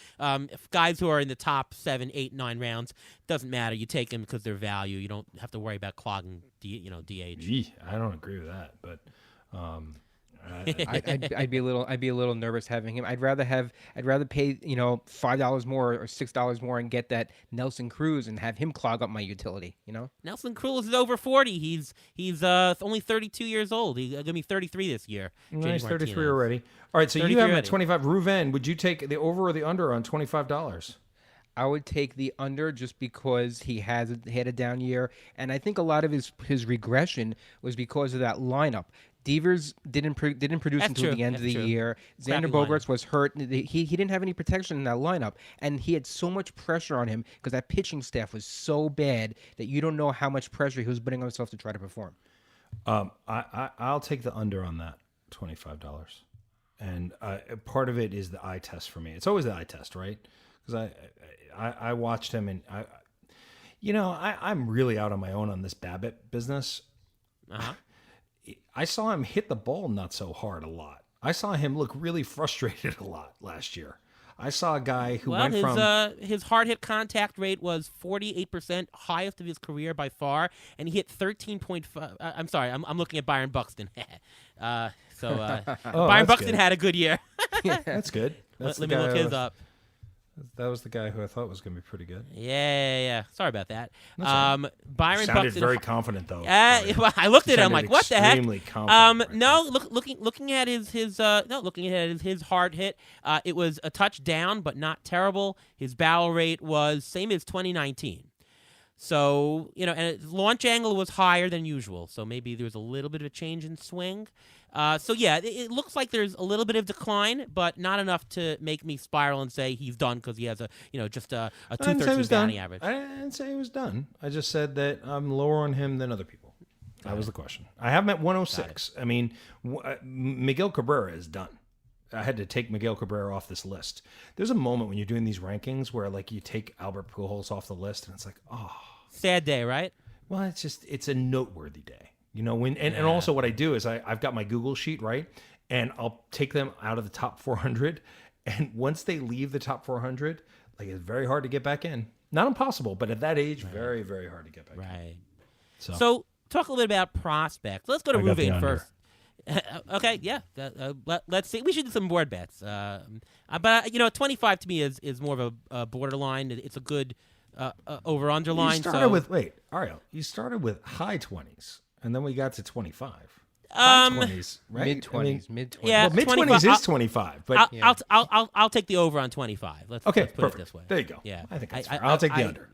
Guys who are in the top 7, 8, 9 rounds, doesn't matter. You take them because they're value. You don't have to worry about clogging DH. Gee, I don't agree with that, but I'd be a little nervous having him. I'd rather pay $5 more or $6 more and get that Nelson Cruz and have him clog up my utility. Nelson Cruz is over 40. He's only 32 years old. He's gonna be 33 this year. He's 33 already. All right, so you have him at 25. Ruven, would you take the over or the under on $25? I would take the under just because he had a down year, and I think a lot of his regression was because of that lineup. Devers didn't produce until the end of the year. Xander Bogaerts was hurt. He didn't have any protection in that lineup, and he had so much pressure on him because that pitching staff was so bad that you don't know how much pressure he was putting on himself to try to perform. I'll take the under on that $25, and part of it is the eye test for me. It's always the eye test, right? Because I watched him, and I'm really out on my own on this Babbitt business. Uh-huh. I saw him hit the ball not so hard a lot. I saw him look really frustrated a lot last year. I saw a guy who went from... his hard hit contact rate was 48%, highest of his career by far, and he hit 13.5... I'm sorry, I'm looking at Byron Buxton. Byron Buxton good. Had a good year. That's good. Let me look his up. That was the guy who I thought was going to be pretty good. Yeah. Sorry about that. Byron Buxton sounded very confident, though. I looked at him like, what the heck? Extremely confident. Looking at his hard hit, it was a touchdown, but not terrible. His barrel rate was same as 2019. So, and his launch angle was higher than usual. So maybe there was a little bit of a change in swing. It looks like there's a little bit of decline, but not enough to make me spiral and say he's done because he has a 213 batting average. I didn't say he was done. I just said that I'm lower on him than other people. That was the question. I have him at 106. I mean, Miguel Cabrera is done. I had to take Miguel Cabrera off this list. There's a moment when you're doing these rankings where like you take Albert Pujols off the list and it's like, oh. Sad day, right? Well, it's a noteworthy day. And also what I do is I've got my Google sheet, right? And I'll take them out of the top 400. And once they leave the top 400, like it's very hard to get back in. Not impossible, but at that age, very, very hard to get back in. Right. So talk a little bit about prospects. Let's go to Ruvain first. Okay, yeah. Let's see. We should do some board bets. But 25 to me is more of a borderline. It's a good over-under line. Ariel, you started with high 20s. And then we got to 25. 20s, right? Mid-20s. Yeah, well, mid-20s is 25. But I'll take the over on 25. Let's put it this way. There you go. Yeah, I think that's fair. I'll take the under.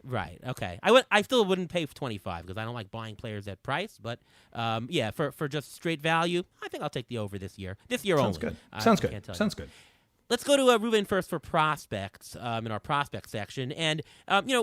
Right. Okay. I still wouldn't pay for 25 because I don't like buying players at price. But for just straight value, I think I'll take the over this year. This year Sounds only. Good. Sounds good. Let's go to Ruvain first for prospects in our prospect section. And,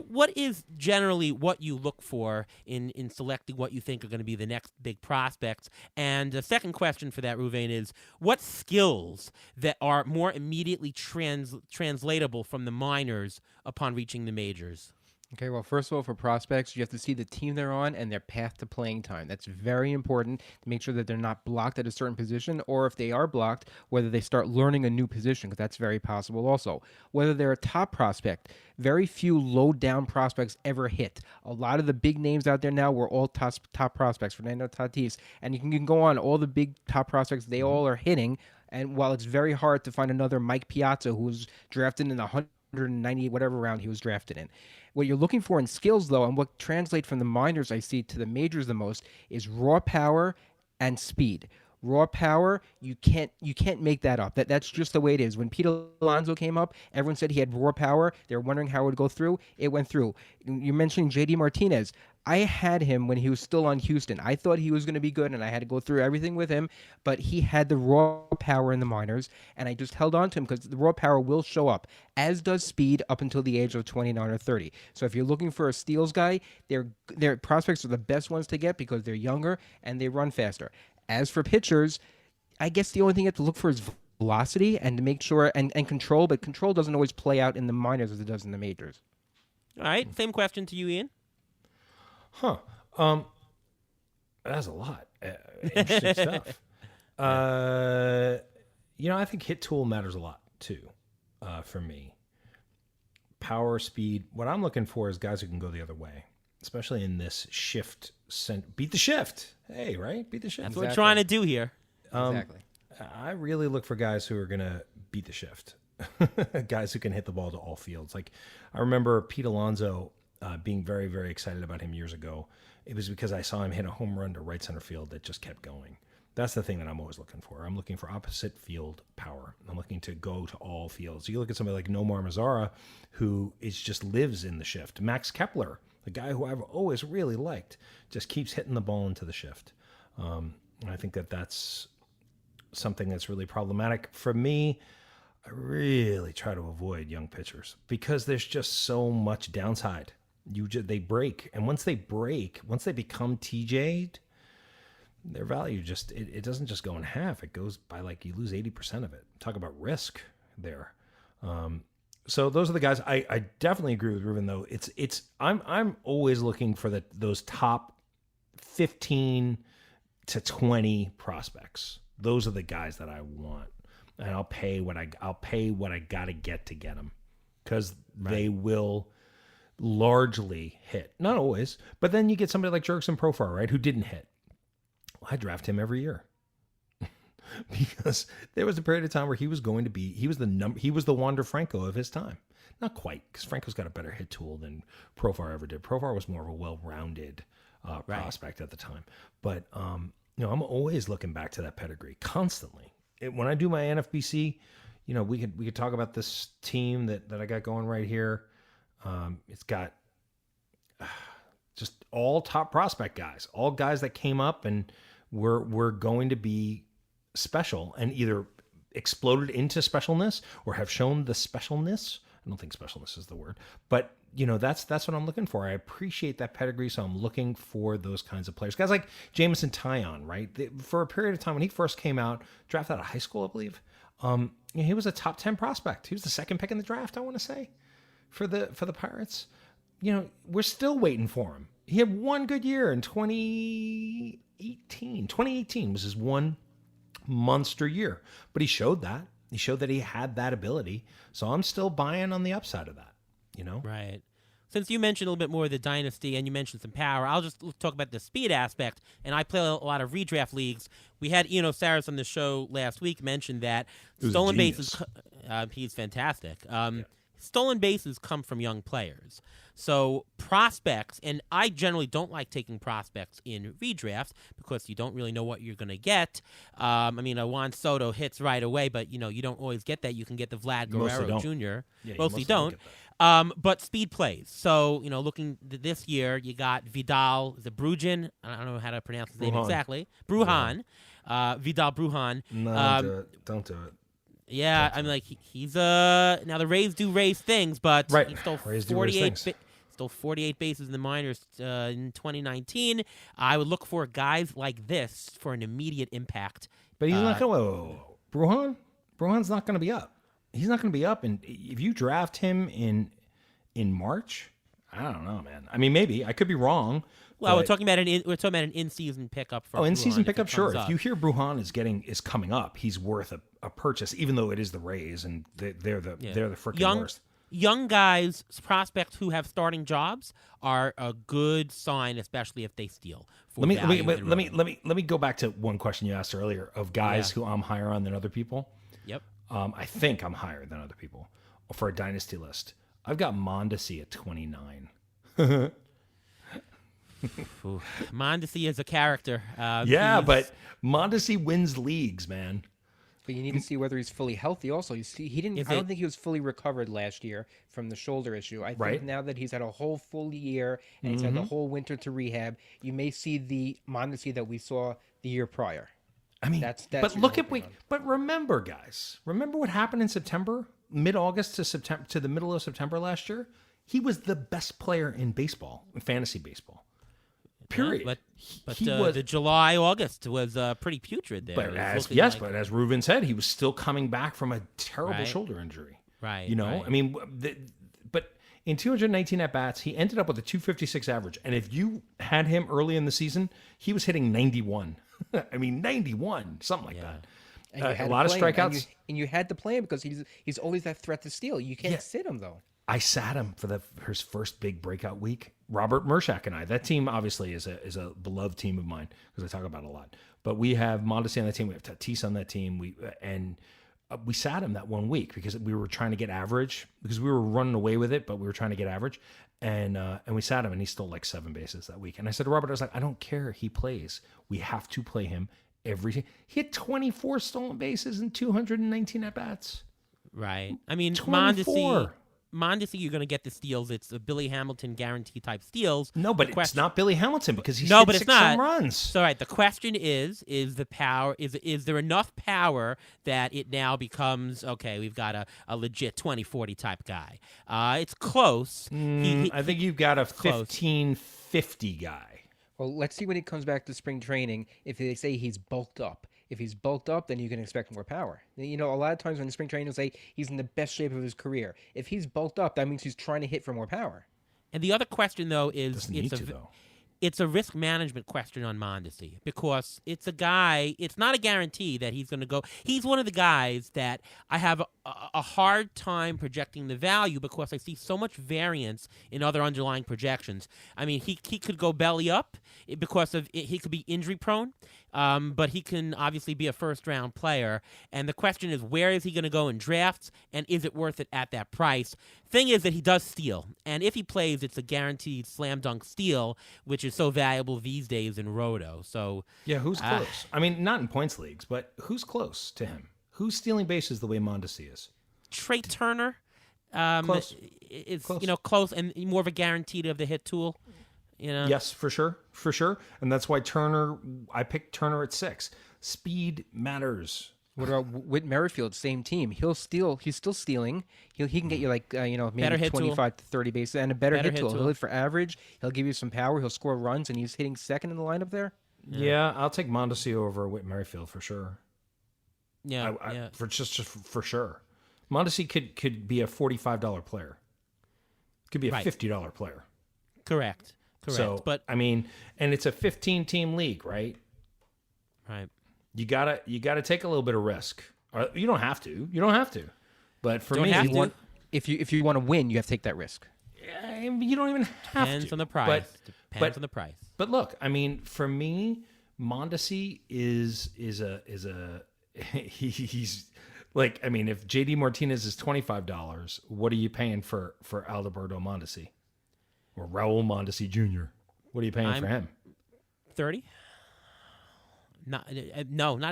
what is generally what you look for in selecting what you think are going to be the next big prospects? And the second question for that, Ruvain, is what skills that are more immediately translatable from the minors upon reaching the majors? Okay, well, first of all, for prospects, you have to see the team they're on and their path to playing time. That's very important to make sure that they're not blocked at a certain position, or if they are blocked, whether they start learning a new position, because that's very possible also. Whether they're a top prospect, very few low-down prospects ever hit. A lot of the big names out there now were all top prospects, Fernando Tatis, and you can go on, all the big top prospects, they all are hitting, and while it's very hard to find another Mike Piazza who was drafted in the 190 whatever round he was drafted in. What you're looking for in skills, though, and what translates from the minors I see to the majors the most, is raw power and speed. Raw power, you can't make that up. That's just the way it is. When Pete Alonso came up, everyone said he had raw power. They were wondering how it would go through. It went through. You're mentioning JD Martinez. I had him when he was still on Houston. I thought he was going to be good, and I had to go through everything with him, but he had the raw power in the minors, and I just held on to him because the raw power will show up, as does speed up until the age of 29 or 30. So if you're looking for a steals guy, their prospects are the best ones to get because they're younger and they run faster. As for pitchers, I guess the only thing you have to look for is velocity and to make sure and control, but control doesn't always play out in the minors as it does in the majors. All right, same question to you, Ian. Huh. That's a lot. Interesting stuff. I think hit tool matters a lot too, for me. Power, speed. What I'm looking for is guys who can go the other way, especially in this shift. Beat the shift. Hey, right? Beat the shift. That's what we're trying to do here. Exactly. I really look for guys who are going to beat the shift. Guys who can hit the ball to all fields. Like, I remember Pete Alonso being very, very excited about him years ago. It was because I saw him hit a home run to right center field that just kept going. That's the thing that I'm always looking for. I'm looking for opposite field power. I'm looking to go to all fields. You look at somebody like Nomar Mazara, who just lives in the shift. Max Kepler, the guy who I've always really liked, just keeps hitting the ball into the shift. And I think that's something that's really problematic. For me, I really try to avoid young pitchers because there's just so much downside. They break. And once they become TJ'd, their value it doesn't just go in half. It goes by you lose 80% of it. Talk about risk there. So those are the guys. I definitely agree with Ruben though. I'm always looking for those top 15 to 20 prospects. Those are the guys that I want, and I'll pay what I got to get them, because they will largely hit. Not always, but then you get somebody like Jurickson Profar, right, who didn't hit. Well, I draft him every year. Because there was a period of time where he was the Wander Franco of his time. Not quite, because Franco's got a better hit tool than Profar ever did. Profar was more of a well-rounded prospect at the time. But I'm always looking back to that pedigree constantly. When I do my NFBC, we could talk about this team that I got going right here. It's got just all top prospect guys, all guys that came up and were going to be special and either exploded into specialness or have shown the specialness. I don't think specialness is the word, but that's what I'm looking for. I appreciate that pedigree, so I'm looking for those kinds of players. Guys like Jameson Taillon, right? For a period of time when he first came out, drafted out of high school, I believe. He was a top 10 prospect. He was the second pick in the draft, I want to say, for the Pirates. We're still waiting for him. He had one good year in 2018. 2018 was his one monster year, but he showed that. He showed that he had that ability. So I'm still buying on the upside of that, Right. Since you mentioned a little bit more of the Dynasty and you mentioned some power, I'll just talk about the speed aspect. And I play a lot of redraft leagues. We had Ian Osiris on the show last week mentioned that stolen bases. He's fantastic. Stolen bases come from young players. So prospects, and I generally don't like taking prospects in redrafts because you don't really know what you're going to get. A Juan Soto hits right away, but you don't always get that. You can get the Vlad Guerrero Jr. Mostly don't. But speed plays. So, looking this year, you got Vidal Zabrugin. I don't know how to pronounce his name exactly. Brujan. Vidal Brujan. No, don't do it. Yeah, he's now the Rays do Rays things, but right. He stole Rays 48 bases in the minors in 2019. I would look for guys like this for an immediate impact. But he's not going to. Brujan's not going to be up. He's not going to be up, and if you draft him in March, I don't know, man. I mean, maybe I could be wrong. Well, but- we're talking about an in-season pickup for in-season Bruhan if it pickup, sure. comes If up. you hear Bruhan is coming up, he's worth a purchase, even though it is the Rays and they're the freaking worst. Young guys, prospects who have starting jobs are a good sign, especially if they steal. Let me go back to one question you asked earlier of guys who I'm higher on than other people. Yep. I think I'm higher than other people for a dynasty list. I've got Mondesi at 29. Mondesi is a character. But Mondesi wins leagues, man. But you need to see whether he's fully healthy. Also, I don't think he was fully recovered last year from the shoulder issue. I think now that he's had a whole full year and he's had the whole winter to rehab, you may see the Mondesi that we saw the year prior. I mean, that's but remember, guys, remember what happened in September, mid-August to the middle of September last year? He was the best player in baseball, in fantasy baseball. Period. But the July, August was pretty putrid there. But as Reuven said, he was still coming back from a terrible shoulder injury. Right. You know, right. I mean, but in 219 at bats, he ended up with a 256 average. And if you had him early in the season, he was hitting 91. I mean, 91, something like that. A lot of strikeouts. And you had to play him because he's always that threat to steal. You can't sit him, though. I sat him for his first big breakout week. Robert Mershak and I. That team obviously is a beloved team of mine because I talk about it a lot. But we have Mondesi on that team. We have Tatis on that team. We sat him that 1 week because we were trying to get average because we were running away with it, but we were trying to get average. And we sat him and he stole like 7 bases that week. And I said to Robert, I was like, I don't care. He plays. We have to play him every. He had 24 stolen bases and 219 at bats. Right. I mean, 24. Mondesi, you're going to get the steals. It's a Billy Hamilton guarantee type steals. No, but it's not Billy Hamilton because he's hit 6 home runs. So, right. The question is the power? Is there enough power that it now becomes okay? We've got a legit 20-40 type guy. It's close. I think you've got a 15-50 guy. Well, let's see when he comes back to spring training. If they say he's bulked up. If he's bulked up, then you can expect more power. You know, a lot of times when the spring training will say he's in the best shape of his career. If he's bulked up, that means he's trying to hit for more power. And the other question, though, is it's a risk management question on Mondesi because it's a guy. It's not a guarantee that he's going to go. He's one of the guys that I have a hard time projecting the value because I see so much variance in other underlying projections. I mean, he could go belly up because he could be injury prone. But he can obviously be a first-round player. And the question is, where is he going to go in drafts, and is it worth it at that price? Thing is that he does steal. And if he plays, it's a guaranteed slam-dunk steal, which is so valuable these days in Roto. So yeah, who's close? I mean, not in points leagues, but who's close to him? Who's stealing bases the way Mondesi is? Trey Turner close. is close and more of a guaranteed of the hit tool. You know? Yes, for sure. And that's why I picked Turner at 6. Speed matters. What about Whit Merrifield? Same team. He's still stealing. He can get you like maybe 25 to 30 bases and a better hit tool. He'll hit for average. He'll give you some power. He'll score runs, and he's hitting second in the lineup there. Yeah, I'll take Mondesi over Whit Merrifield for sure. Yeah, for sure. Mondesi could be a $45 player. Could be a $50 player. Correct. So, but I mean, and it's a 15-team league, right? Right. You gotta take a little bit of risk. You don't have to. But for me, if you want to win, you have to take that risk. You don't even have to. Depends on the price. Depends on the price. But look, I mean, for me, Mondesi is he's like, I mean, if JD Martinez is $25, what are you paying for Alberto Mondesi? Or Raul Mondesi Jr. What are you paying for him? 30. Not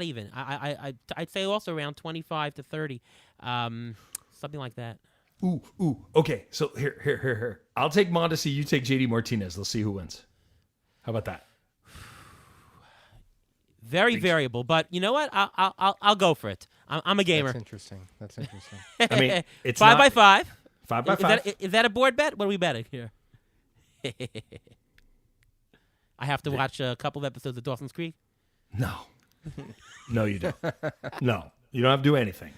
even. I'd say also around 25 to 30, something like that. Ooh. Okay, so here. I'll take Mondesi. You take JD Martinez. Let's see who wins. How about that? Very variable, but you know what? I'll go for it. I'm a gamer. That's interesting. I mean, it's 5 by 5. 5 by 5. Is that a board bet? What are we betting here? I have to watch a couple of episodes of Dawson's Creek. No, you don't. No, you don't have to do anything.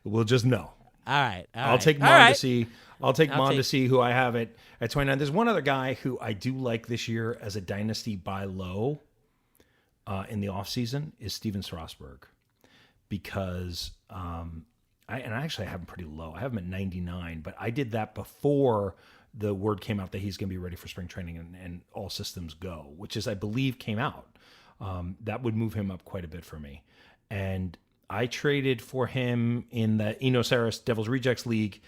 We'll just know. right. I'll take Mondesi. I'll take Mondesi, who I have at 29. There's one other guy who I do like this year as a dynasty buy low in the offseason is Steven Strasburg, because I actually have him pretty low. I have him at 99, but I did that before the word came out that he's going to be ready for spring training and all systems go, which is, I believe, came out. That would move him up quite a bit for me. And I traded for him in the Eno Saris Devil's Rejects League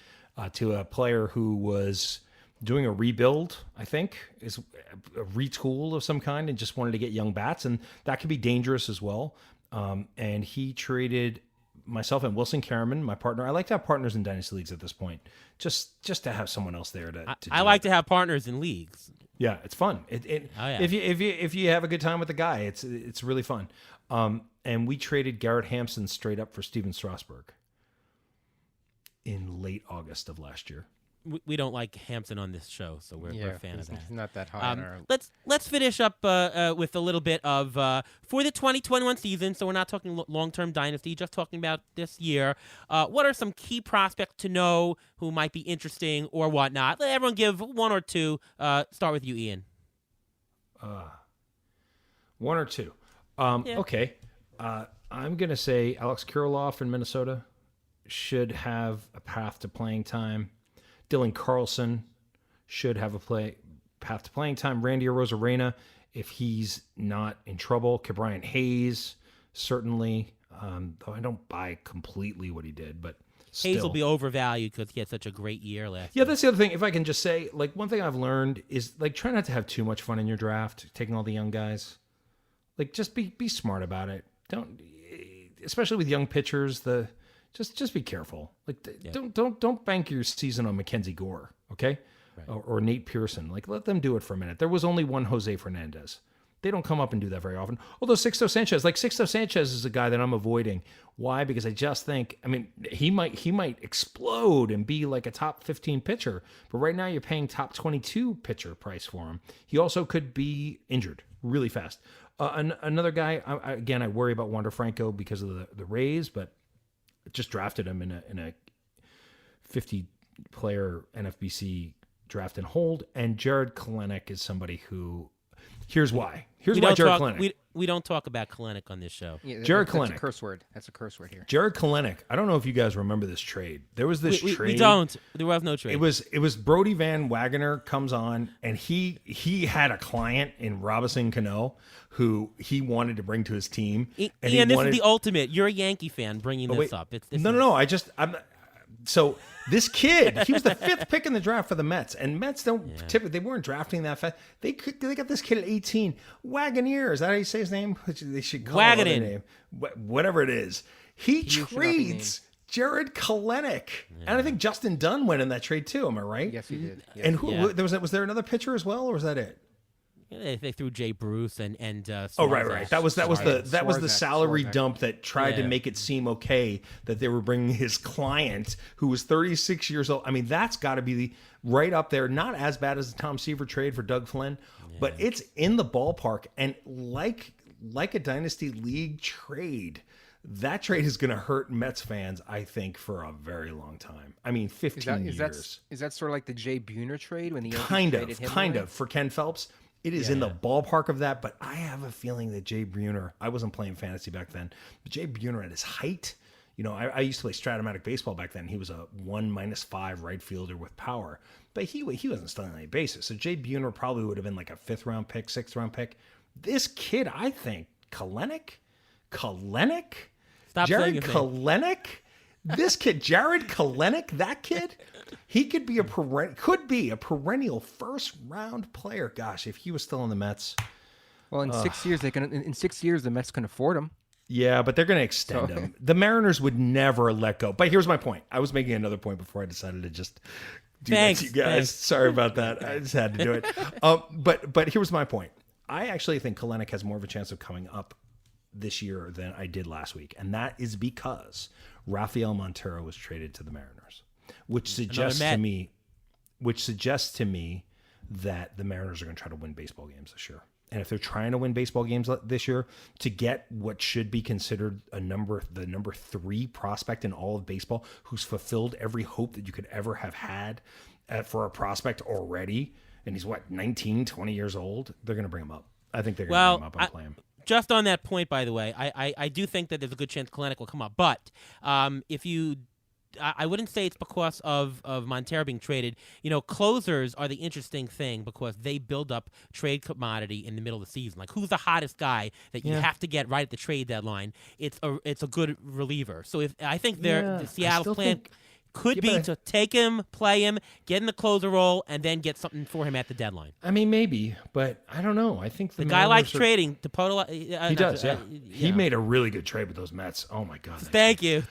to a player who was doing a rebuild, I think, is a retool of some kind, and just wanted to get young bats, and that could be dangerous as well. And he traded myself and Wilson Karaman, my partner. I like to have partners in dynasty leagues at this point, just to have someone else there to I like to have partners in leagues. Yeah, it's fun. If you have a good time with the guy, it's really fun. And we traded Garrett Hampson straight up for Steven Strasburg in late August of last year. We don't like Hampton on this show, so we're a fan of that. He's not that high on our... Let's finish up with a little bit of for the 2021 season. So we're not talking long-term dynasty, just talking about this year. What are some key prospects to know who might be interesting or whatnot? Let everyone give one or two. Start with you, Ian. One or two. Okay. I'm going to say Alex Kirilloff in Minnesota should have a path to playing time. Dylan Carlson should have a path to playing time. Randy Arozarena, if he's not in trouble. Ke'Bryan Hayes, certainly. Though I don't buy completely what he did, but still. Hayes will be overvalued because he had such a great year last year. Yeah, that's the other thing. If I can just say, like, one thing I've learned is, like, try not to have too much fun in your draft, taking all the young guys. Like, just be smart about it. Don't, especially with young pitchers, just be careful. Like, don't bank your season on Mackenzie Gore, okay? Right. Or Nate Pearson. Like, let them do it for a minute. There was only one Jose Fernandez. They don't come up and do that very often. Although Sixto Sanchez is a guy that I'm avoiding. Why? Because I just think, I mean, he might explode and be like a top 15 pitcher, but right now you're paying top 22 pitcher price for him. He also could be injured really fast. Another guy, I worry about Wander Franco because of the Rays, but just drafted him in a 50-player NFBC draft and hold. And Jared Kelenic is somebody who... Here's why. Jared Kelenic. We don't talk about Kelenic on this show. Yeah, Jared Kelenic. Kelenic. That's a curse word. That's a curse word here. Jared Kelenic. I don't know if you guys remember this trade. There was this trade. We don't. There was no trade. It was Brody Van Wagener comes on, and he had a client in Robinson Cano who he wanted to bring to his team. And this is the ultimate. You're a Yankee fan bringing this up. No. So this kid, he was the 5th pick in the draft for the Mets, and Mets typically, they weren't drafting that fast. They got this kid at 18. Wagoneer, is that how you say his name? They should call him a name. Whatever it is. He trades Jared Kelenic. Yeah. And I think Justin Dunn went in that trade too, am I right? Yes, he did. Yes. And was there another pitcher as well, or was that it? They threw Jay Bruce and right. That was the salary dump that tried to make it seem okay that they were bringing his client who was 36 years old. I mean, that's got to be right up there. Not as bad as the Tom Seaver trade for Doug Flynn, but it's in the ballpark. And like a dynasty league trade, that trade is going to hurt Mets fans, I think, for a very long time. I mean, 15 years. Is that sort of like the Jay Buhner trade when the Yankees traded him for Ken Phelps? It is in the ballpark of that, but I have a feeling that Jay Buhner, I wasn't playing fantasy back then, but Jay Buhner at his height, I used to play Stratomatic baseball back then. He was a 1-5 right fielder with power, but he wasn't stealing any bases. So Jay Buhner probably would have been like a 5th round pick, 6th round pick. This kid, I think, Kelenic? Stop Jared Kelenic? This kid, Jared Kelenic, that kid, he could be a perennial 1st round player. Gosh, if he was still in the Mets. Well, in 6 years, in 6 years the Mets can afford him. Yeah, but they're going to extend him. The Mariners would never let go. But here's my point. I was making another point before I decided to just do that to you guys. Thanks. Sorry about that. I just had to do it. But here's my point. I actually think Kelenic has more of a chance of coming up this year than I did last week, and that is because Rafael Montero was traded to the Mariners, which suggests to me that the Mariners are going to try to win baseball games this year. and if they're trying to win baseball games this year, to get what should be considered the number 3 prospect in all of baseball, who's fulfilled every hope that you could ever have had for a prospect already, and he's 19, 20 years old, they're going to bring him up. I think they're going to bring him up and play him. Just on that point, by the way, I do think that there's a good chance Kalenic will come up. But I wouldn't say it's because of Montero being traded. Closers are the interesting thing because they build up trade commodity in the middle of the season. Like, who's the hottest guy that you have to get right at the trade deadline? It's a good reliever. So I think the Seattle plan could be to take him, play him, get in the closer role, and then get something for him at the deadline. I mean, maybe, but I don't know. I think the guy likes trading. He does, yeah. He made a really good trade with those Mets. Oh my God! Thank you.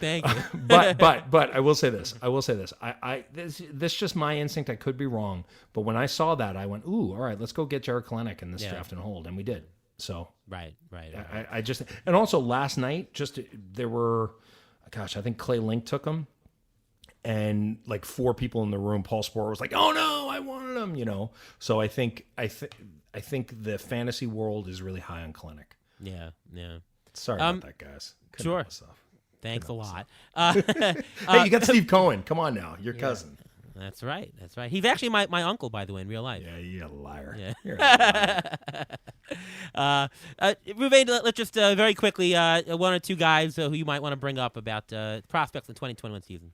but I will say this. This just my instinct. I could be wrong, but when I saw that, I went, "Ooh, all right, let's go get Jared Kalenic in this draft and hold," and we did. So right. I just, and also last night, there were, I think Clay Link took him. And like 4 people in the room, Paul Sporer was like, "Oh no, I wanted him," So I think the fantasy world is really high on Kalenic. Yeah. Sorry about that, guys. Sure. Thanks a lot. Hey, you got Steve Cohen. Come on now, your cousin. That's right. He's actually my uncle, by the way, in real life. Yeah, you're a liar. Yeah. You're a liar. Ruben, let's just very quickly, 1 or 2 guys who you might want to bring up about prospects in the 2021 season.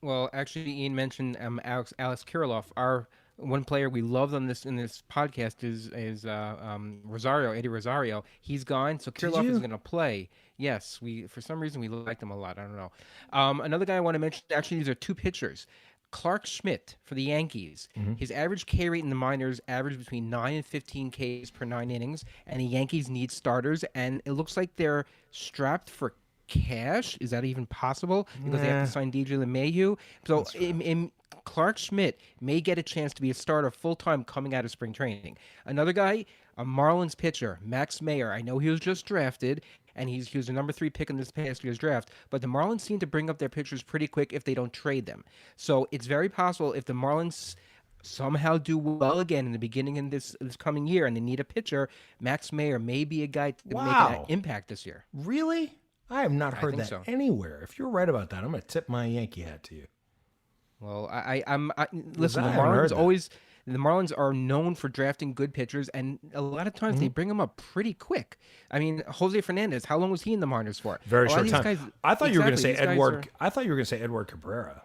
Well, actually, Ian mentioned Alex Kirilloff. Our one player we loved in this podcast is Eddie Rosario. He's gone, so Kirilloff is going to play. Yes, for some reason we liked him a lot. I don't know. Another guy I want to mention. Actually, these are 2 pitchers. Clark Schmidt for the Yankees. Mm-hmm. His average K rate in the minors averaged between 9 and 15 Ks per 9 innings, and the Yankees need starters, and it looks like they're strapped for cash. Is that even possible? Because they have to sign DJ LeMahieu. So Clark Schmidt may get a chance to be a starter full-time coming out of spring training. Another guy, a Marlins pitcher, Max Meyer. I know he was just drafted, and he was the number 3 pick in this past year's draft, but the Marlins seem to bring up their pitchers pretty quick if they don't trade them. So it's very possible if the Marlins somehow do well again in the beginning of this coming year and they need a pitcher, Max Meyer may be a guy to make an impact this year. Really? I have not heard that anywhere. If you're right about that, I'm going to tip my Yankee hat to you. Well, listen. The Marlins are known for drafting good pitchers, and a lot of times they bring them up pretty quick. I mean, Jose Fernandez. How long was he in the minors for? Very short time. I thought you were going to say Edward. I thought you were going to say Edward Cabrera.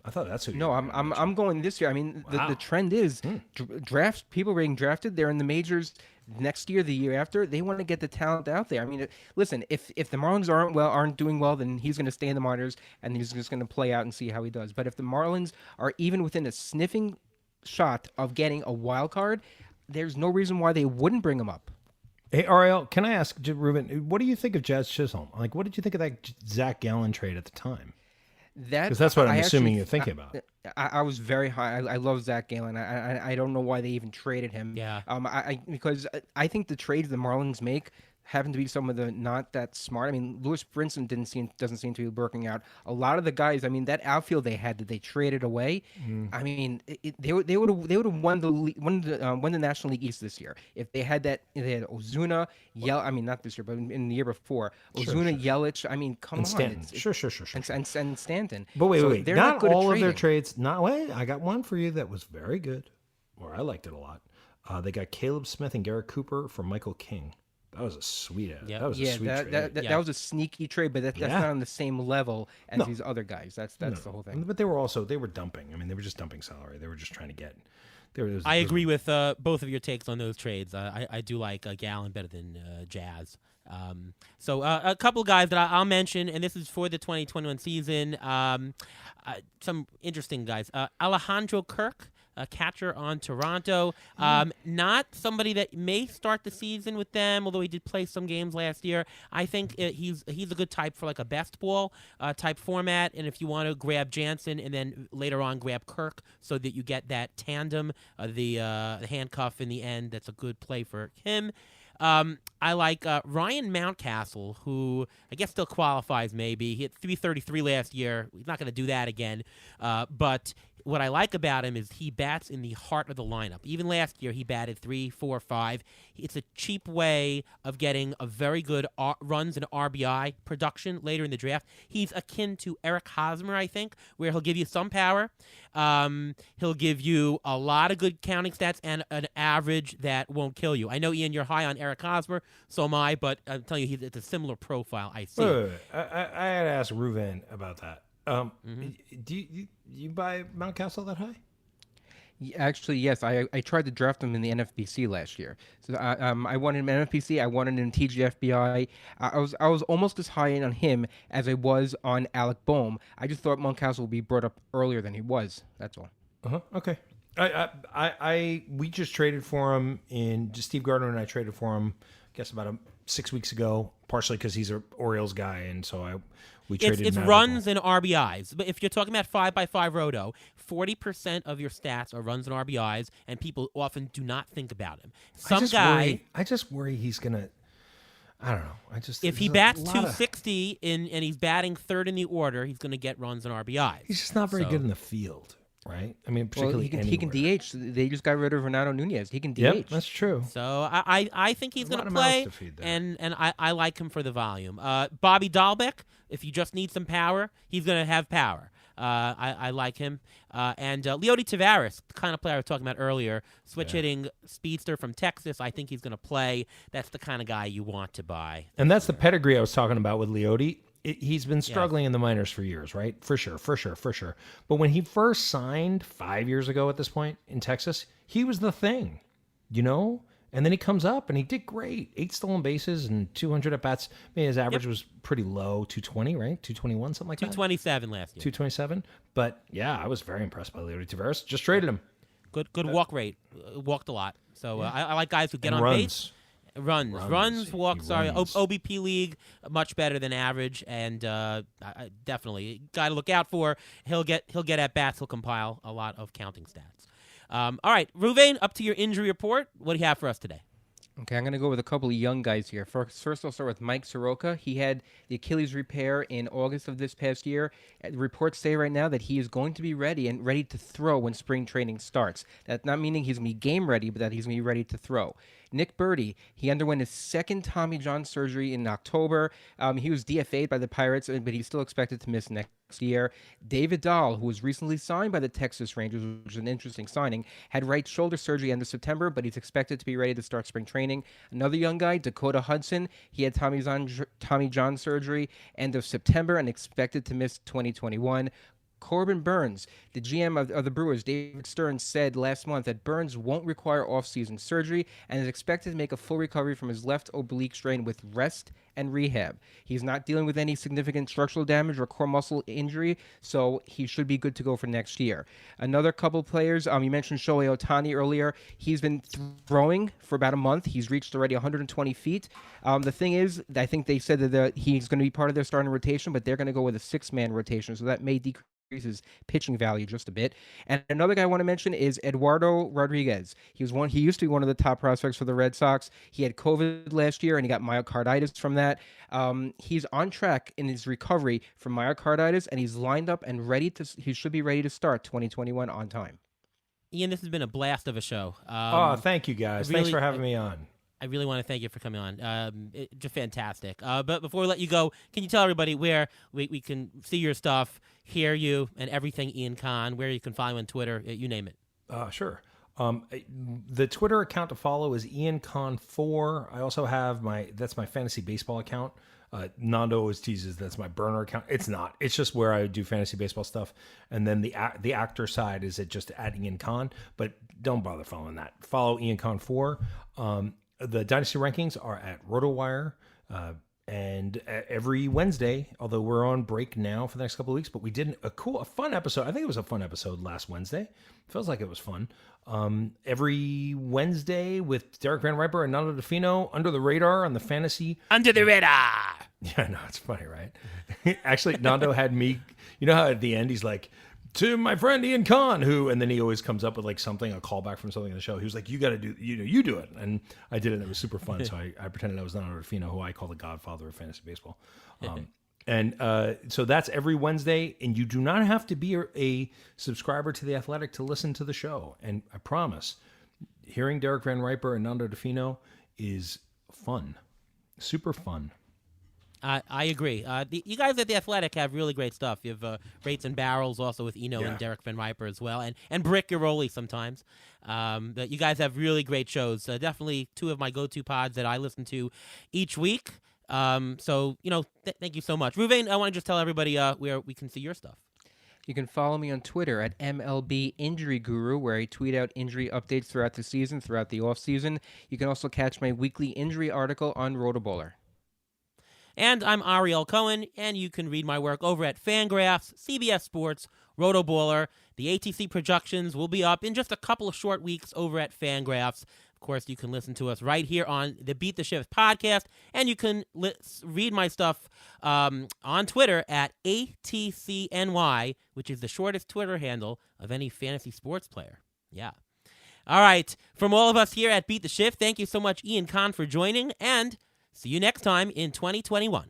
I thought that's who. No, I'm going this year. I mean, the trend is draft people being drafted. They're in the majors next year, the year after. They want to get the talent out there. I mean, listen, if the Marlins aren't doing well, then he's going to stay in the minors and he's just going to play out and see how he does. But if the Marlins are even within a sniffing shot of getting a wild card, there's no reason why they wouldn't bring him up. Hey, Ariel, can I ask, Ruben, what do you think of Jazz Chisholm? Like, what did you think of that Zach Gallen trade at the time? Because that's what I'm assuming you're thinking about. I was very high. I love Zach Gallen. I don't know why they even traded him. Yeah. Because I think the trades the Marlins make happen to be some of the not that smart. I mean, Lewis Brinson doesn't seem to be working out. A lot of the guys, I mean, that outfield they had that they traded away. I mean, they would have won the National League East this year if they had that. They had Ozuna, I mean, not this year, but in the year before, Ozuna, Yelich. I mean, come on, Stanton. Sure. And Stanton. But wait. Not all of their trades. I got one for you that was very good, or I liked it a lot. They got Caleb Smith and Garrett Cooper from Michael King. That was a sweet trade. That was a sneaky trade, but that's not on the same level as these other guys. That's the whole thing. But they were dumping. I mean, they were just dumping salary. They were just trying to get. I agree with both of your takes on those trades. I do like Gallen better than Jazz. So a couple of guys that I'll mention, and this is for the 2021 season. Some interesting guys. Alejandro Kirk, a catcher on Toronto. Not somebody that may start the season with them, although he did play some games last year. I think he's a good type for like a best ball type format, and if you want to grab Jansen and then later on grab Kirk so that you get that tandem, the handcuff in the end, that's a good play for him. I like Ryan Mountcastle, who I guess still qualifies maybe. He hit 333 last year. He's not going to do that again. But what I like about him is he bats in the heart of the lineup. Even last year, he batted 3, 4, 5. It's a cheap way of getting a very good runs and RBI production later in the draft. He's akin to Eric Hosmer, I think, where he'll give you some power. He'll give you a lot of good counting stats and an average that won't kill you. I know, Ian, you're high on Eric Hosmer, so am I, but I'm telling you, it's a similar profile I see. Wait. I had to ask Ruven about that. Do you buy Mountcastle that high? Actually, yes. I tried to draft him in the NFBC last year. So I wanted him in NFBC. I wanted him in TGFBI. I was almost as high on him as I was on Alec Boehm. I just thought Mountcastle would be brought up earlier than he was. That's all. Okay. We just traded for him Steve Gardner and I traded for him, I guess about 6 weeks ago, partially because he's an Orioles guy, and so we traded. It's runs and RBIs. But if you're talking about 5x5 roto, 40% of your stats are runs and RBIs, and people often do not think about him. I just worry he's gonna. I don't know. If he bats 260 and he's batting third in the order, he's going to get runs and RBIs. He's just not very good in the field. Right? I mean, particularly he can DH. They just got rid of Renato Nunez. He can DH. Yep, that's true. So I think he's going to play, and I like him for the volume. Bobby Dahlbeck, if you just need some power, he's going to have power. I like him. And Leody Taveras, the kind of player I was talking about earlier, switch-hitting speedster from Texas, I think he's going to play. That's the kind of guy you want to buy. And that's the pedigree I was talking about with Leody. He's been struggling in the minors for years, right? For sure. But when he first signed 5 years ago at this point in Texas, he was the thing, And then he comes up and he did great. 8 stolen bases and 200 at-bats. I mean, his average was pretty low, 220, right? 221, something like 227 last year. 227. But, yeah, I was very impressed by Leody Taveras. Just traded him. Good walk rate. Walked a lot. So I like guys who get on runs. Base. Runs, walks. Sorry, OBP league much better than average, and definitely guy to look out for. He'll get at bats. He'll compile a lot of counting stats. All right, Ruvain, up to your injury report. What do you have for us today? Okay, I'm going to go with a couple of young guys here. First, I'll start with Mike Soroka. He had the Achilles repair in August of this past year. Reports say right now that he is going to be ready to throw when spring training starts. That's not meaning he's going to be game ready, but that he's going to be ready to throw. Nick Birdie, he underwent his second Tommy John surgery in October. He was DFA'd by the Pirates, but he's still expected to miss next year. David Dahl, who was recently signed by the Texas Rangers, which is an interesting signing, had right shoulder surgery end of September, but he's expected to be ready to start spring training. Another young guy, Dakota Hudson, he had Tommy John surgery end of September and expected to miss 2021. Corbin Burns, the GM of the Brewers, David Stern, said last month that Burns won't require off-season surgery and is expected to make a full recovery from his left oblique strain with rest and rehab. He's not dealing with any significant structural damage or core muscle injury, so he should be good to go for next year. Another couple players, you mentioned Shohei Ohtani earlier. He's been throwing for about a month. He's reached already 120 feet. The thing is, I think they said that he's going to be part of their starting rotation, but they're going to go with a 6-man rotation, so that may decrease his pitching value just a bit. And another guy I want to mention is Eduardo Rodriguez. He used to be one of the top prospects for the Red Sox. He had COVID last year and he got myocarditis from that. He's on track in his recovery from myocarditis, and he's lined up and he should be ready to start 2021 on time. Ian, this has been a blast of a show. Thank you guys. Thanks for having me on. I really want to thank you for coming on. Just fantastic. But before we let you go, can you tell everybody where we can see your stuff, hear you, and everything Ian Kahn, where you can follow on Twitter, you name it? Sure. The Twitter account to follow is Ian Kahn 4. I also have that's my fantasy baseball account. Nando always teases that's my burner account. It's not. It's just where I do fantasy baseball stuff. And then the actor side is just at Ian Kahn. But don't bother following that. Follow Ian Kahn 4. The Dynasty rankings are at RotoWire. And every Wednesday, although we're on break now for the next couple of weeks, but we did a fun episode. I think it was a fun episode last Wednesday. Feels like it was fun. Every Wednesday with Derek Van Riper and Nando DeFino, Under the Radar on the fantasy. Under the radar! Yeah, no, it's funny, right? Actually, Nando had me, you know how at the end he's like, to my friend Ian Kahn, and then he always comes up with like something, a callback from something in the show. He was like, you got to do, you do it. And I did it, and it was super fun. So I pretended I was Nando DeFino, who I call the godfather of fantasy baseball. And so that's every Wednesday, and you do not have to be a subscriber to The Athletic to listen to the show. And I promise, hearing Derek Van Riper and Nando DeFino is fun, super fun. I agree. You guys at The Athletic have really great stuff. You have Rates and Barrels also with Eno and Derek Van Riper as well, and Brick Iroli sometimes. You guys have really great shows. Definitely two of my go-to pods that I listen to each week. So, thank you so much. Ruvain, I want to just tell everybody where we can see your stuff. You can follow me on Twitter at MLB Injury Guru, where I tweet out injury updates throughout the season, throughout the off-season. You can also catch my weekly injury article on RotoBowler. And I'm Ariel Cohen, and you can read my work over at Fangraphs, CBS Sports, RotoBowler. The ATC projections will be up in just a couple of short weeks over at Fangraphs. Of course, you can listen to us right here on the Beat the Shift podcast, and you can read my stuff on Twitter at ATCNY, which is the shortest Twitter handle of any fantasy sports player. Yeah. All right. From all of us here at Beat the Shift, thank you so much, Ian Kahn, for joining, and see you next time in 2021.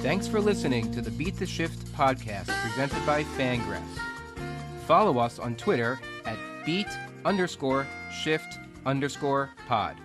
Thanks for listening to the Beat the Shift podcast presented by Fangraphs. Follow us on Twitter at beat_shift_pod.